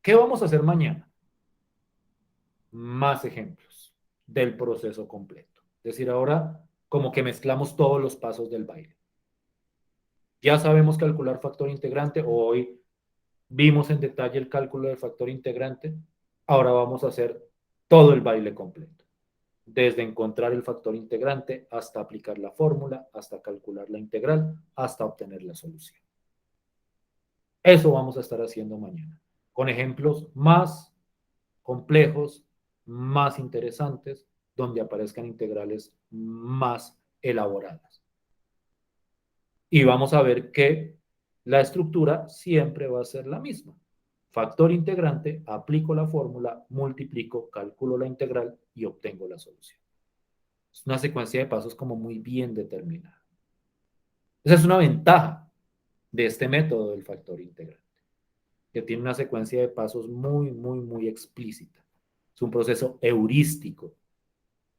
¿qué vamos a hacer mañana? Más ejemplos del proceso completo. Es decir, ahora como que mezclamos todos los pasos del baile. Ya sabemos calcular factor integrante. Hoy vimos en detalle el cálculo del factor integrante. Ahora vamos a hacer todo el baile completo. Desde encontrar el factor integrante hasta aplicar la fórmula, hasta calcular la integral, hasta obtener la solución. Eso vamos a estar haciendo mañana, con ejemplos más complejos, más interesantes, donde aparezcan integrales más elaboradas. Y vamos a ver que la estructura siempre va a ser la misma. Factor integrante, aplico la fórmula, multiplico, calculo la integral y obtengo la solución. Es una secuencia de pasos como muy bien determinada. Esa es una ventaja de este método del factor integrante. que tiene una secuencia de pasos muy explícita. Es un proceso heurístico.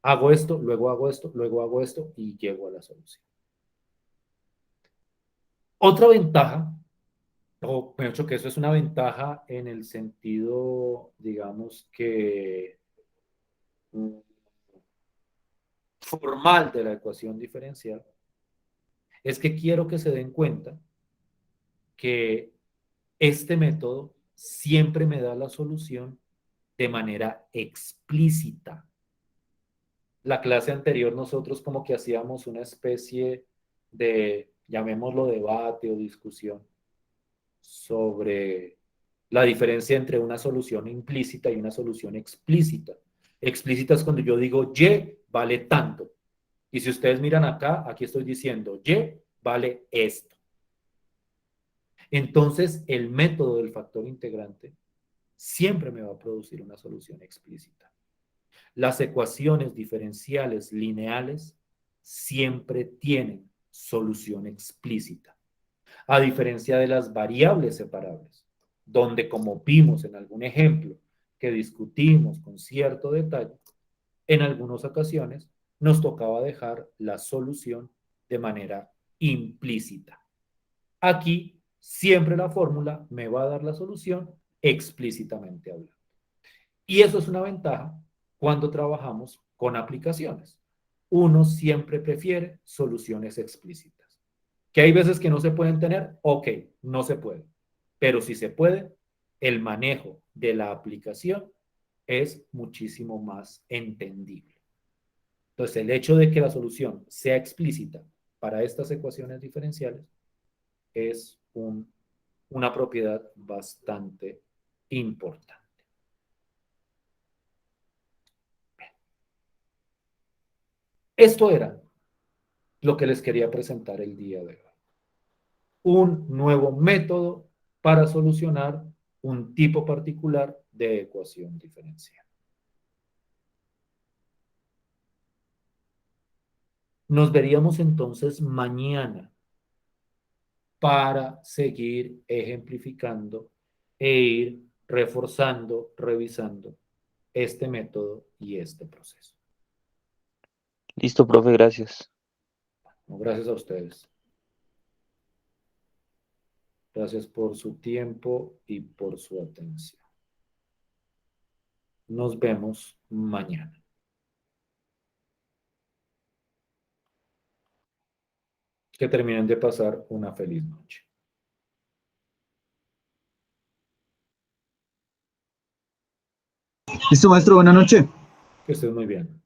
Hago esto, luego hago esto, luego hago esto y llego a la solución. Otra ventaja, o mejor dicho, que eso es una ventaja en el sentido, digamos que formal de la ecuación diferencial, es que quiero que se den cuenta que este método siempre me da la solución de manera explícita. La clase anterior nosotros como que hacíamos una especie de, llamémoslo debate o discusión sobre la diferencia entre una solución implícita y una solución explícita. Explícita es cuando yo digo Y vale tanto. Y si ustedes miran acá, aquí estoy diciendo Y vale esto. Entonces, el método del factor integrante siempre me va a producir una solución explícita. Las ecuaciones diferenciales lineales siempre tienen solución explícita, a diferencia de las variables separables, donde como vimos en algún ejemplo que discutimos con cierto detalle, en algunas ocasiones nos tocaba dejar la solución de manera implícita. Aquí siempre la fórmula me va a dar la solución explícitamente hablando. Y eso es una ventaja cuando trabajamos con aplicaciones. Uno siempre prefiere soluciones explícitas. ¿Que hay veces que no se pueden tener? Ok, no se puede. Pero si se puede, el manejo de la aplicación es muchísimo más entendible. Entonces, el hecho de que la solución sea explícita para estas ecuaciones diferenciales es una propiedad bastante importante. Esto era lo que les quería presentar el día de hoy. Un nuevo método para solucionar un tipo particular de ecuación diferencial. Nos veríamos entonces mañana para seguir ejemplificando e ir reforzando, revisando este método y este proceso. Listo, profe, gracias. Gracias a ustedes. Gracias por su tiempo y por su atención. Nos vemos mañana. Que terminen de pasar una feliz noche. Listo, maestro, buenas noches. Que estén muy bien.